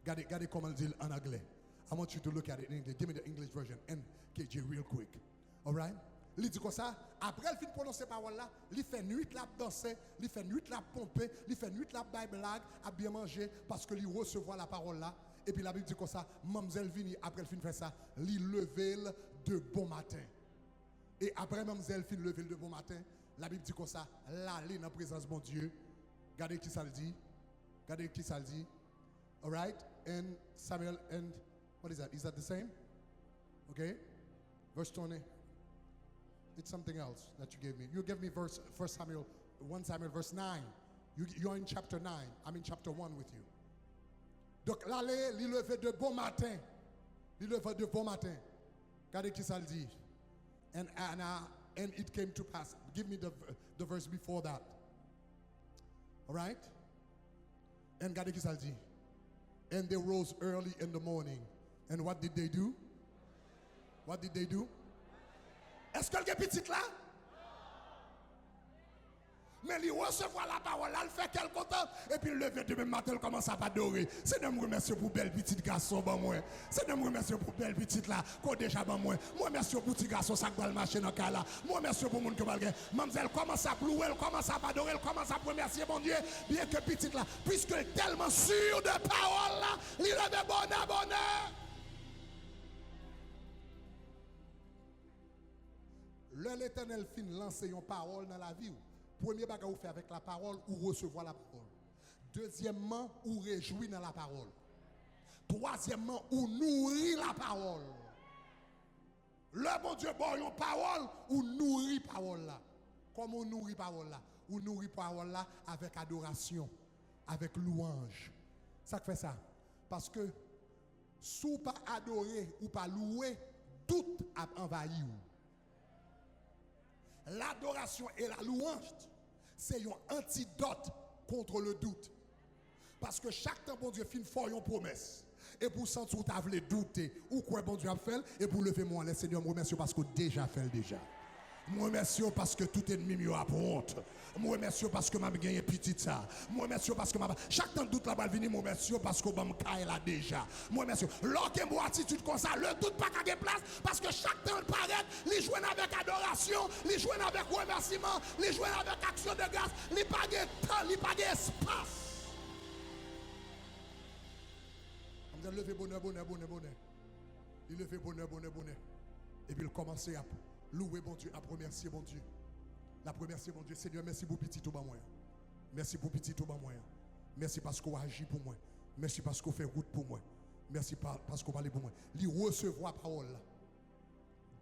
Regardez comment elle dit en anglais. I want you to look at it in English. Give me the English version. NKJ real quick. All right? Il dit comme ça, après il finit prononcer parole là, il fait nuit la danser, il fait nuit la pomper, il fait nuit la baille blague, à bien manger parce que il recevoir la parole là. Et puis la Bible dit comme ça, mademoiselle vini après il finit faire ça, il lever de bon matin. Et après mademoiselle finit lever de bon matin, la Bible dit comme ça, l'aller dans la présence de mon Dieu. Regardez qui ça le dit. Regardez qui ça le dit. All right? And Samuel and what is that? Is that the same? Okay? Verse 20. It's something else that you gave me. You gave me verse 1 Samuel verse 9. You're in chapter 9. I'm in chapter 1 with you. Donc l'aller, il lever de bon matin. Il lever de bon matin. Regardez qui ça le dit. And it came to pass. Give me the verse before that. All right? And regardez qui ça le dit. And they rose early in the morning. And what did they do? What did they do? Est-ce que le petit là? Mais il recevoir la parole, là, il fait quelque temps, et puis il lever demain matin, il commence à adorer. C'est de me remercier pour belle petite garçon, bon moi. C'est de me remercier pour belle petite là, qu'on déjà bon moi. Moi, merci pour petit garçon, ça va le marcher dans le cas là. Moi, merci pour monde que va le mademoiselle commence à louer, elle commence à adorer, elle commence à remercier mon Dieu, bien que petite là, puisque elle est tellement sûre de parole là, il lève bonheur. L'Éternel fin lancer une parole dans la vie. Premier bagage ou fait avec la parole ou recevoir la parole. Deuxièmement, ou réjouir dans la parole. Troisièmement, ou nourrir la parole. Le bon Dieu bon une parole ou nourrir parole là. Comment on nourrit parole là? Ou nourrit parole là avec adoration, avec louange. Ça fait ça. Parce que si vous pas adorer ou pas louer, tout a envahi. L'adoration et la louange, c'est un antidote contre le doute. Parce que chaque temps, bon Dieu, fin fort une promesse. Et pour sentir que tu as voulu douter, ou quoi bon Dieu a fait, et pour lever moi, le Seigneur, moi remercie parce que déjà fait déjà. Moi remercie parce que tout ennemi me apporte. Moi remercie parce que m'a gagné petit ça. Moi remercie parce que chaque temps doute là-bas venir, moi remercie parce que m'a caille là déjà. Moi remercie. Lorsque moi attitude comme ça, le doute pas qu'à place parce que chaque temps paraît, il joue avec adoration, il joue avec remerciement, il joue avec action de grâce, il pas de temps, il pas d'espace. On dit lever bonheur. Il lever bonheur. Et puis il commence à louer bon Dieu, à remercier bon Dieu. La remercier bon Dieu. Seigneur, merci pour petit tout bas moi. Merci pour petit tout bas moi. Merci parce qu'on agit pour moi. Merci parce qu'on fait route pour moi. Merci parce qu'on parle pour moi. Il recevoir la parole.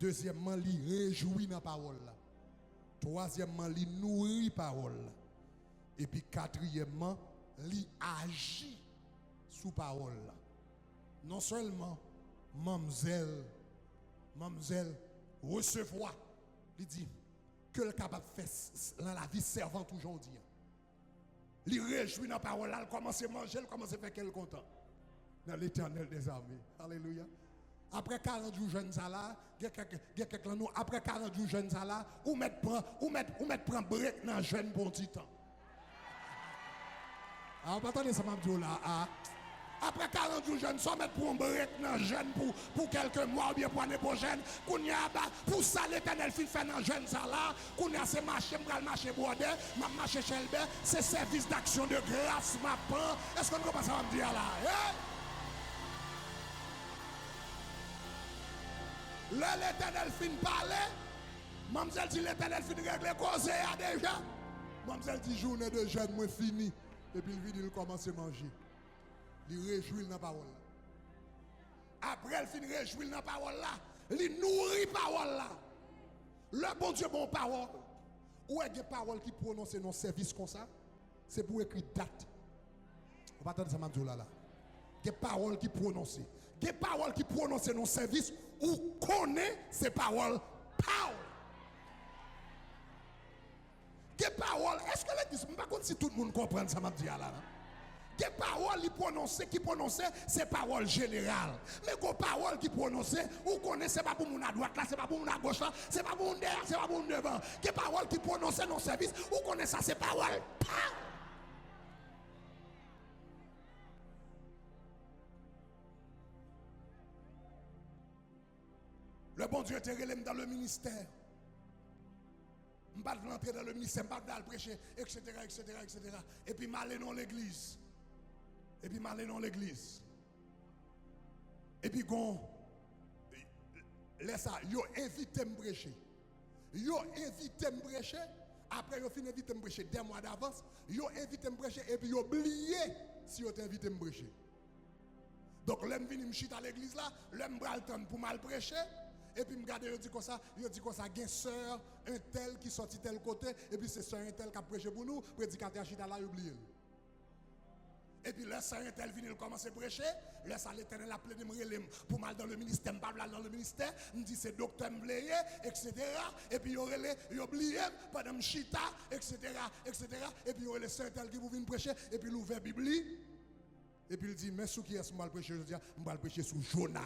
Deuxièmement, il réjouit dans la parole. Troisièmement, il nourrit la parole. Et puis quatrièmement, il agit sous parole. Non seulement, mademoiselle, recevoir, il dit que le capable de faire dans la vie servante aujourd'hui. Il réjouit dans la parole, il commence à manger, il commence à faire quel content. Dans l'Éternel des armées. Alléluia. Après 40 jours jeunes là, après 40 jours jeunes là, ou mettre prend break dans jeune bon petit temps. Ah, pas attendez ça m'a dit là. Après 40 jours jeunes, soit mettre pour un break dans jeune pour quelques mois ou bien pour l'année prochaine, qu'on y a pour ça l'Éternel fait dans jeune ça là, qu'on y a ces marchés, m'gal marché border, m'a marché Shelby, c'est service d'action de grâce m'a pan. Est-ce qu'on commence à me dire là? L'Éternel fin parler, mademoiselle dit l'Éternel fin régler cause déjà. Mademoiselle dit journée de jeûne moi fini et puis il commence à manger. Il réjouit dans la parole. Après, il finit réjouir dans la parole là. Il nourrit la parole là. Le bon Dieu, bon parole. Où est-ce que parole qui prononce dans service comme ça? C'est pour écrire date. On va attendre ça, Mamdou là. Des paroles qui prononcent. Des paroles qui prononcent dans service ou connaît ces paroles. Power. Des paroles. Est-ce que l'église, je ne sais pas si tout le monde comprend ça, Mamdou là. Des paroles qui prononcent, c'est paroles générales. Mais des paroles qui prononcent, vous connaissez, c'est pas pour mon à droite là, c'est pas pour mon à gauche là, c'est pas pour mon derrière, c'est pas pour mon devant. Des paroles qui prononcent dans le service, vous connaissez ça, c'est paroles. Le bon Dieu te relève dans le ministère. Je ne vais pas entrer dans le ministère, je ne vais pas prêcher, etc., etc., etc. Et puis, je vais dans l'église. Et puis, je vais dans l'église. Et puis, laisse ça, yo évite me prêcher. Yo évite me prêcher. Après, yo fin évite me prêcher 2 mois d'avance. Yo évite me prêcher et puis yo oublié si yo t'invite me prêcher. Donc, l'homme vient me chiter à l'église là, l'homme bral temps pour mal prêcher. Et puis, me regarde, il dit comme ça, il y a une sœur, un tel qui sortit tel côté, et puis c'est sœur un tel qui a prêché pour nous, prédicateur chita là, il oublié. Et puis, le sœur un tel vient commencer à prêcher, le ça l'Éternel a appelé de me relève pour mal dans le ministère, me parle dans le ministère, me dit c'est docteur m'vleye, etc. Et puis, il oublié pendant me chita, etc., etc. Et puis, il y a le sœur tel qui vous vient prêcher, et puis, il ouvre la Bible. Et puis il dit, mais sous qui est-ce que je vais prêcher? Je dis, je vais prêcher sous Jonas.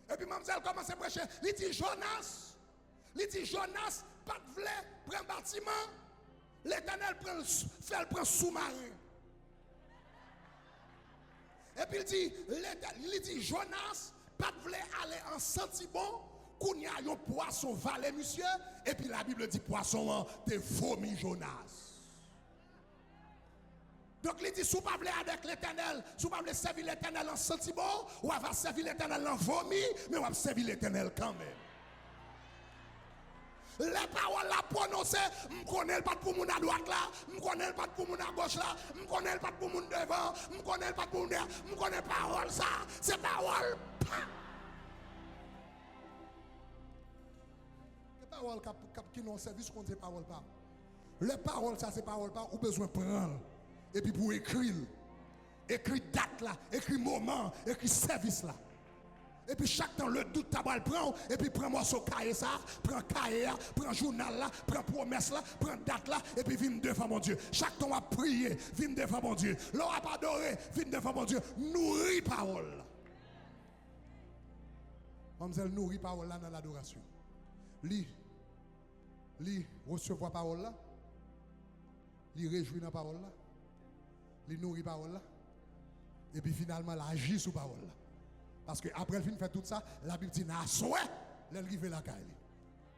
Et puis mademoiselle commence à prêcher. Il dit, Jonas, pas de vle, prend un bâtiment. L'Éternel fait le sous-marin. Et puis il dit, Jonas, pas de vle aller en sentiment. Qu'on y a un poisson valet, monsieur. Et puis la Bible dit, poisson, t'es vomi Jonas. Donc il dit, si vous ne parlez avec l'Éternel, si vous ne parlez servir l'Éternel en sentiment, ou va servir l'Éternel en vomi, mais on va servir l'Éternel quand même. Les paroles la prononcées, je ne connais pas pour mon à droite là, je ne connais pas pour mon à gauche là, je ne connais pas pour mon devant, je ne connais pas pour mon derrière, je ne connais pas parole ça, c'est parole. Les paroles qui n'ont service contre ces paroles pas. Les paroles ça c'est paroles pas, ou besoin de prendre. Et puis pour écrire date là, écrire moment, écrire service là. Et puis chaque temps le doute tabal prend, et puis prend morceau cahier ça, prend cahier, prend journal là, prend promesse là, prend date là, et puis viens devant mon Dieu. Chaque temps à prier, viens devant mon Dieu. L'on a pas adoré, viens devant mon Dieu. Nourris parole. Mademoiselle nourrit parole là dans l'adoration. Li recevoir parole là. Li réjouit dans parole là. Li nourrit parole là. Et puis finalement, la agit sous parole là. Parce que après le film fait tout ça, la Bible dit, n'a souhait, l'arrive la caille.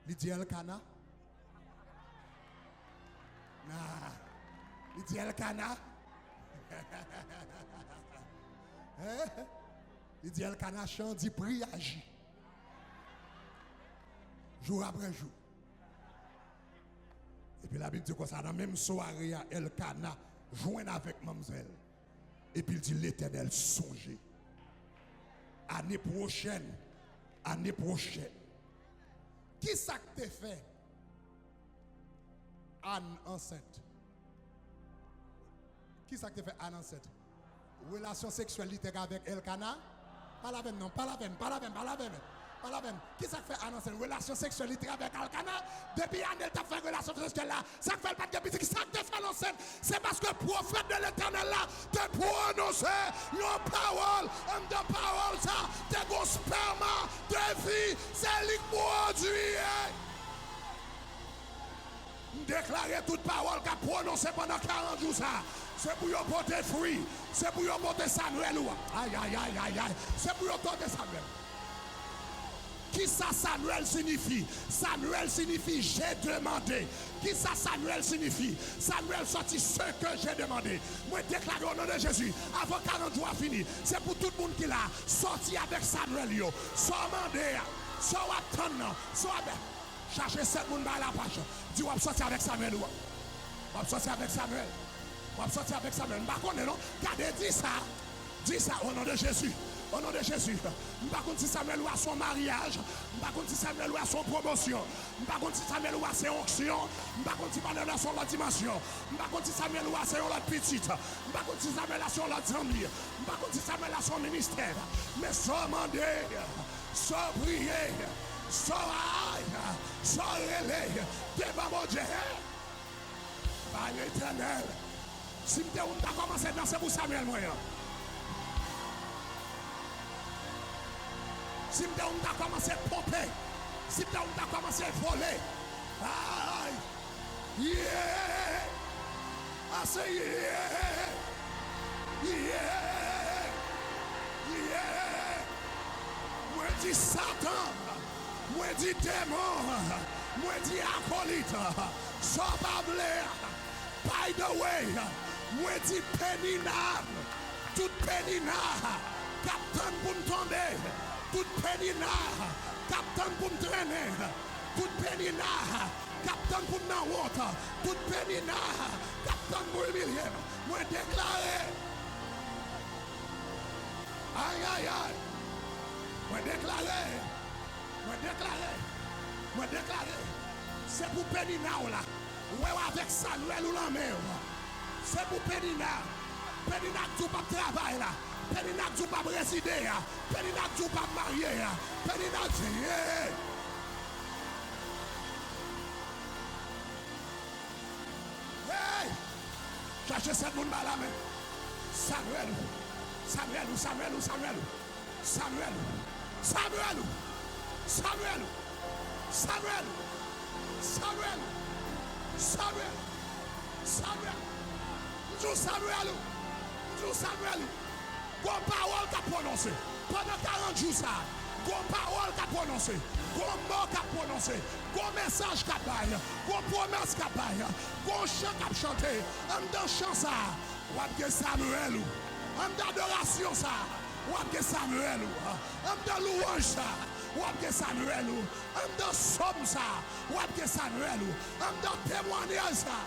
Il dit Elkana. Il dit Elkana. Il dit Elkana chante, dit prie, agit. Jour après jour. Et puis la Bible dit comme ça, dans la même soirée, Elkana joint avec mademoiselle. Et puis il dit l'Éternel songez. Année prochaine. Qui ça que t'es fait? Anne enceinte. Qui ça que t'es fait Anne enceinte? Relation sexualité avec Elkana? Pas la peine, non, pas la peine. Qui ça fait annoncer une relation sexualité avec Elkana? Depuis Anne, elle t'a fait relation sexuelle là. Ça fait pas de depuis qui ça te fait annoncer? C'est parce que le prophète de l'Éternel là te prononcer nos paroles. En de paroles ça, te gros sperma de vie, c'est lui qui produit. Déclarer toute parole qu'a prononcée pendant 40 jours ça. C'est pour y porter fruit. C'est pour y porter Samuel. Aïe. C'est pour y porter Samuel. Qui ça Samuel signifie? Samuel signifie j'ai demandé. Qui ça Samuel signifie? Samuel sorti ce que j'ai demandé. Moi déclaré au nom de Jésus, avant 40 jours à fini, c'est pour tout le monde qui l'a sorti avec Samuel. Soit mandé, soit attendre, soit avec. Cherchez 7 personnes à la page. Dis, on va sortir avec Samuel. On va sortir avec Samuel. On va sortir avec Samuel. Par contre, non, gardez, dis ça au nom de Jésus. Au nom de Jésus. Par contre, si Samuel ou à son mariage, par contre, si Samuel ou à son promotion, par contre, si Samuel ou à ses onctions, par contre, si Samuel à son la dimension, par contre, si Samuel ou à son la petite, par contre, si Samuel à son la famille, par contre, si Samuel à son ministère, mais sans demander, sans prier, sans relais, devant mon Dieu, par l'Éternel. Si tu as commencé à danser pour Samuel, moi. Si tu as commencé à pomper, si tu as commencé à voler, aïe, yeah, I say yeah, yeah, yeah, moi dis Satan, moi dis démon, moi dis acolyte, sans parler. By the way, moi dis pénina, toute pénina, captain pour me tomber, toute pénina, captain pour me traîner, toute pénina, captain pour me dans water, toute pénina, captain pour humilier, moi déclarer. Aïe, aïe, aïe. Moi déclarer. C'est pour Pénina là. Ouais, avec Samuel ou la mer. C'est pour Pénina. Pénina qui ne pas travailler là. Pénina qui ne pas résider là. Pénina qui ne pas marier là. Pénina qui hey! Cherchez cette monde là, mais Samuel. Gon parole qu'a prononcé. Pendant 40 jours ça. Gon parole qu'a prononcé. Gon mot qu'a prononcé. Gon message qu'a baille. Gon promesse qu'a baille. Gon chant qu'a chanté. En dans chant ça. Ou ap Samuel. En d'adoration ça. Ou ap Samuel. En dans louange ça. Ou ap Samuel. En dans somme ça. Ou ap Samuel. En dans témoignage ça.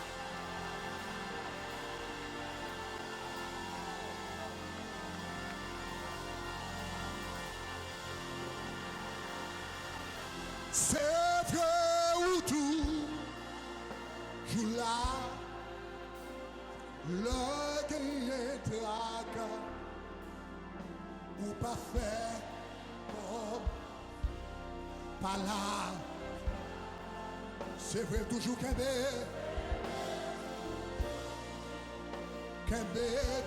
C'est vrai ou tout, joue là, le gagné traque, ou pas fait, oh, pas là, c'est vrai toujours qu'aimer,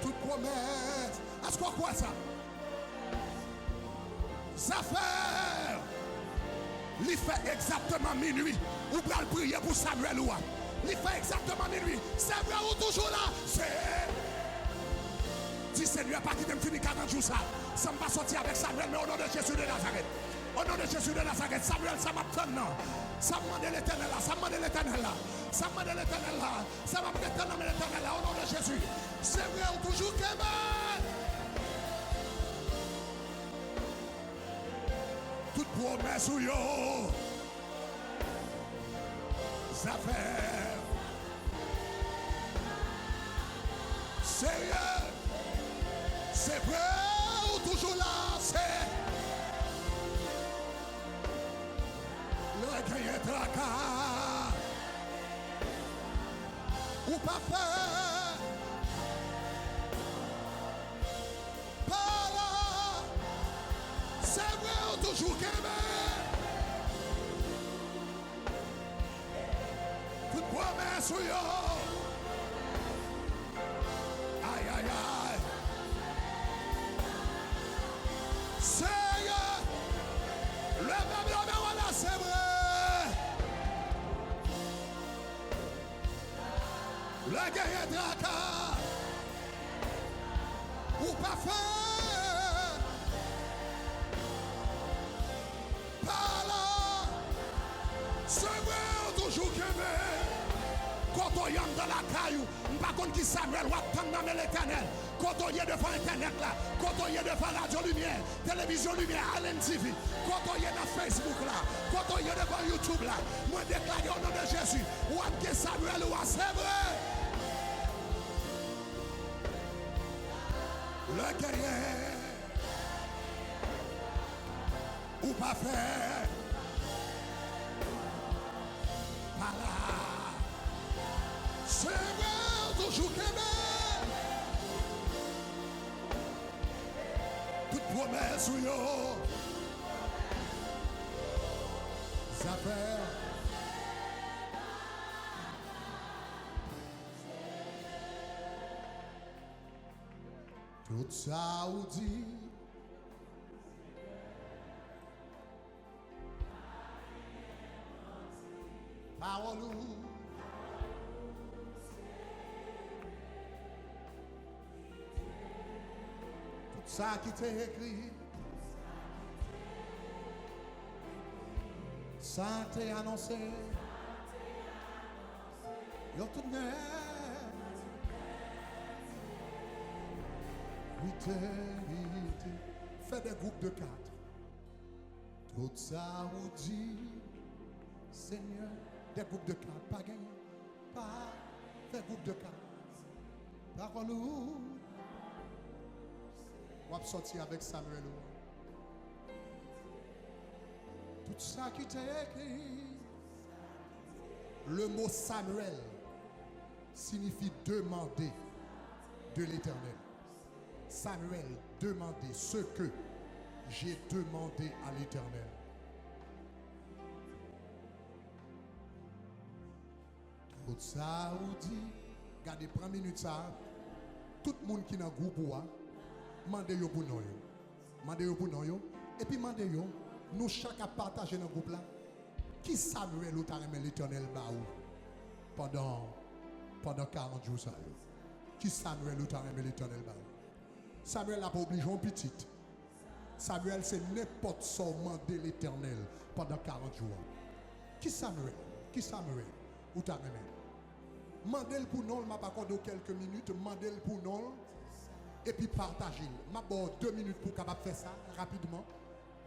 toute promesse, est-ce qu'on croit ça? Ça fait. Il fait exactement minuit. Ou pour prier pour Samuel ou il fait exactement minuit. C'est vrai ou toujours là? C'est. Dis Seigneur, pas quitter me finir 40 jours ça. Ça ne va pas sortir avec Samuel, mais au nom de Jésus de Nazareth. Au nom de Jésus de Nazareth, Samuel, ça m'attend non. Ça m'a demandé l'éternel là. Ça m'a demandé l'éternel là. Ça m'a demandé l'éternel là. Ça m'a demandé l'éternel là. Au nom de Jésus. C'est vrai ou toujours qu'aimer. Toute promesse ou yo, ça fait sérieux, c'est vrai ou toujours là, c'est le gagné tracas ou pas fait. C'est vrai toujours qu'aimer. Toute promesse ou yo. Aïe aïe aïe. Seigneur. Le même voilà, c'est vrai. Le guerrier Draka. Ou pas faire. C'est vrai, toujours qu'aimer. Quand on y dans la caillou, par contre qui Samuel ou attendre dans l'éternel. Quand on y est devant internet là, quand on y est devant Radio Lumière, télévision Lumière, Allen TV, quand on y est dans Facebook là, quand on y est devant YouTube là, moi déclare au nom de Jésus, ou que Samuel ou c'est vrai. Le guerrier ou pas faire. C'est vrai, toujours qu'aimer. Toute promesse ou yo. Ça fait. Tout ça ou dit. Parole ou. Ça qui t'est écrit, Santé annoncé. Yo tout net. Fais des groupes de 4. Tout ça vous dit, Seigneur. Des groupes de 4. Pas gagné. Pas. Fais groupe de 4. Parole ou. On va sortir avec Samuel. Tout ça qui t'est écrit. Le mot Samuel signifie demander de l'Éternel. Samuel, demandez ce que j'ai demandé à l'Éternel. Tout ça vous dit, regardez, prends une minute ça. Tout le monde qui est dans le groupe, demandez-vous pour nous. Demandez-vous pour nous. Et puis demandez-vous, nous chacun partager dans le groupe là. Qui Samuel ou t'as remis l'Éternel pendant 40 jours ça? Qui Samuel ou t'as remis l'Éternel Samuel n'a pas obligé un petit. Samuel c'est n'importe ce demander l'Éternel pendant 40 jours. Qui Samuel? Qui Samuel ou t'as remis? Mandez-le pour nous, m'a pas quelques minutes, mandez-le pour nous et puis partagez. M'a pas 2 minutes pour capable faire ça rapidement.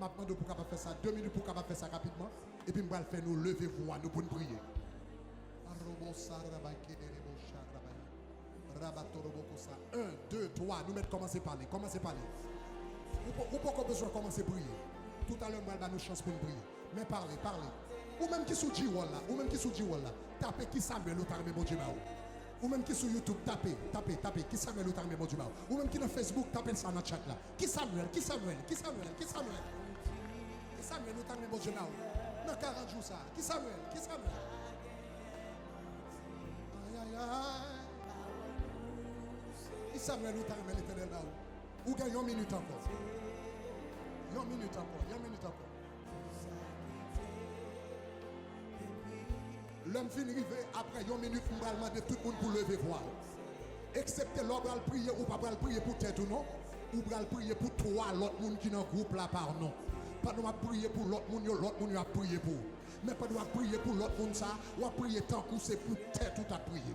M'a demandé pour capable faire ça 2 minutes pour capable faire ça rapidement et puis m'va le faire nous lever voix nous pour nous prier. 1, 2, 3, nous mettons commencer à parler. Commencez à parler. Ou pas qu'on besoin de commencer à prier. Tout à l'heure, nous avons une chance pour nous prier. Mais parlez, parlez. Ou même qui sous Jiwol là, ou même qui sous Jiwol là, tapez qui Samuel ou t'armé bon Dieu. Ou même qui sur YouTube, tapez qui Samuel ou t'armé bon Dieu. Ou même qui dans Facebook, tapez ça dans le chat là. Qui Samuel ou t'armé bon Dieu. Dans 40 jours ça. Qui Samuel. Aïe. Qui Samuel ou t'armé l'Éternel là. Ou gagne 1 minute encore. 1 minute encore. L'homme finit arrivé après 1 minute, on va demander tout le monde pour lever voix. Excepté l'homme va prier ou pas prier pour tête ou non, ou va prier pour toi, l'autre monde qui est dans le groupe là par non. Pas nous prier pour l'autre monde a prié pour. Mais pas nous prier pour l'autre monde ça, ou prier tant que c'est pour tête ou à prier.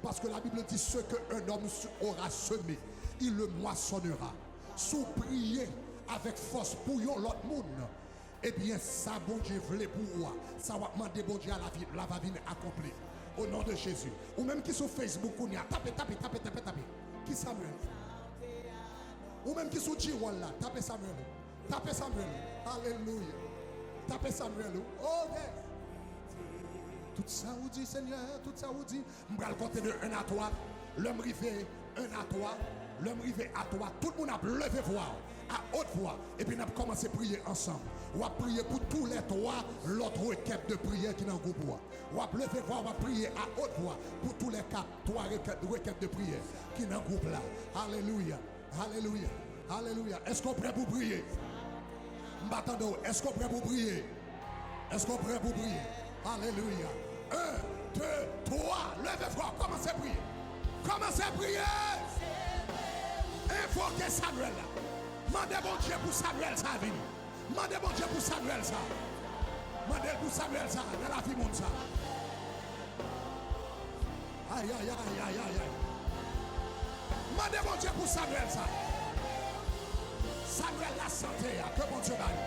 Parce que la Bible dit ce qu'un homme aura semé, il le moissonnera. Sous prier avec force pour l'autre monde. Eh bien, ça, bon Dieu, voulait pour moi. Ça va demander, bon Dieu, à la va venir accomplir. Au nom de Jésus. Ou même qui sur Facebook, on y a tapé. Qui Samuel? Ou même qui sur Jiwol là, tapez Samuel. Alléluia. Tapez Samuel. Ok. Tout ça vous dit, Seigneur, tout ça vous dit. Je vais le compter de 1 à 3. L'homme rivé, 1 à 3. L'homme rivé à 3. Tout le monde a levé voix. À haute voix. Et puis, on a commencé à prier ensemble. On va prier pour tous les 3 l'autre requête de prière qui est dans le groupe. On va lever voix, on va prier à haute voix pour tous les 3 requêtes de prière qui est dans le groupe là. Alléluia. Est-ce qu'on est prêt pour prier? Est-ce qu'on est prêt pour prier? Alléluia. 1, 2, 3. Levez voix. Commencez à prier. Invoquez Samuel là. Mandez bon Dieu pour Samuel ça venir. Mandez bon Dieu pour Samuel ça. Mandez pour Samuel ça dans la vie monde ça. Aïe. Mandez bon Dieu pour Samuel ça. Samuel la santé que bon Dieu baille.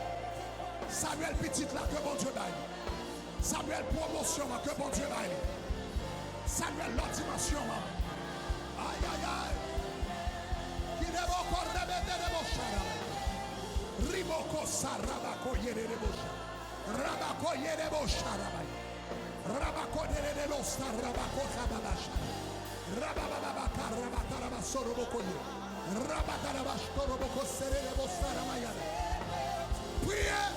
Samuel petite là que bon Dieu baille. Samuel promotion que bon Dieu baille. Samuel l'autre dimension. Aïe. Riboko sarabako yerebosha. Rabako yerebosha rabai. Rabako yerebosha rabako sababasha. Rabababa rabataraba soroboko ye. Rabataraba soroboko serebosha ramaya. Priez.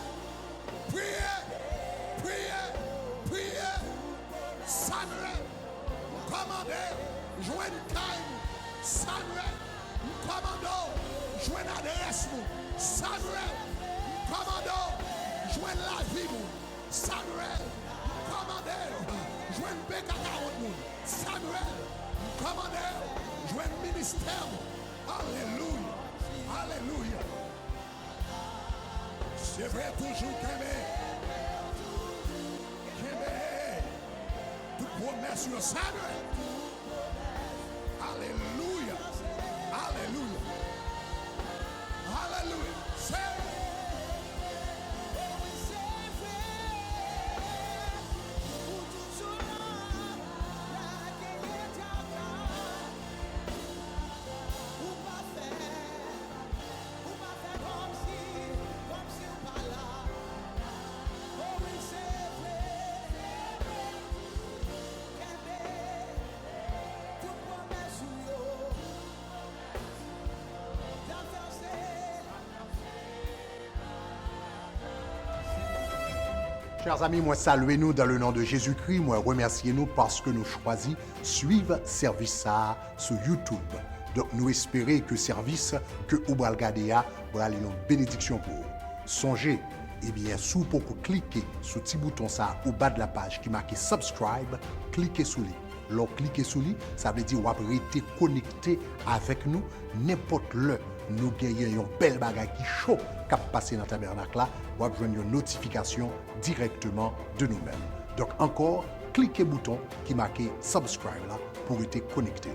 Samuel, commandez, joignez Caïn. Samuel, commandons, joignez adresse nous. Samuel, commandons, joignez la vie nous. Samuel, commandez, joignez Bécata nous. Samuel, commandez, joignez ministère nous. Alléluia. C'est vrai toujours qu'aimer. promesse yo salut. Alléluia. Alléluia. Alléluia. Chers amis, moi saluez-nous dans le nom de Jésus-Christ, moi remerciez-nous parce que nous choisissons suivre service ça sur YouTube. Donc nous espérons que service que vous allez regarder va aller une bénédiction pour vous. Songez, eh bien, sous pour cliquer sur le petit bouton ça au bas de la page qui marque subscribe, cliquez sur lui. Lorsque cliquez sur lui, ça veut dire que vous allez rester connecté avec nous n'importe le. Nous gagnons une belle bagarre qui chaud qui passe dans le tabernacle là, vous avez une notification directement de nous-mêmes. Donc encore, cliquez le bouton qui marque subscribe là pour être connecté.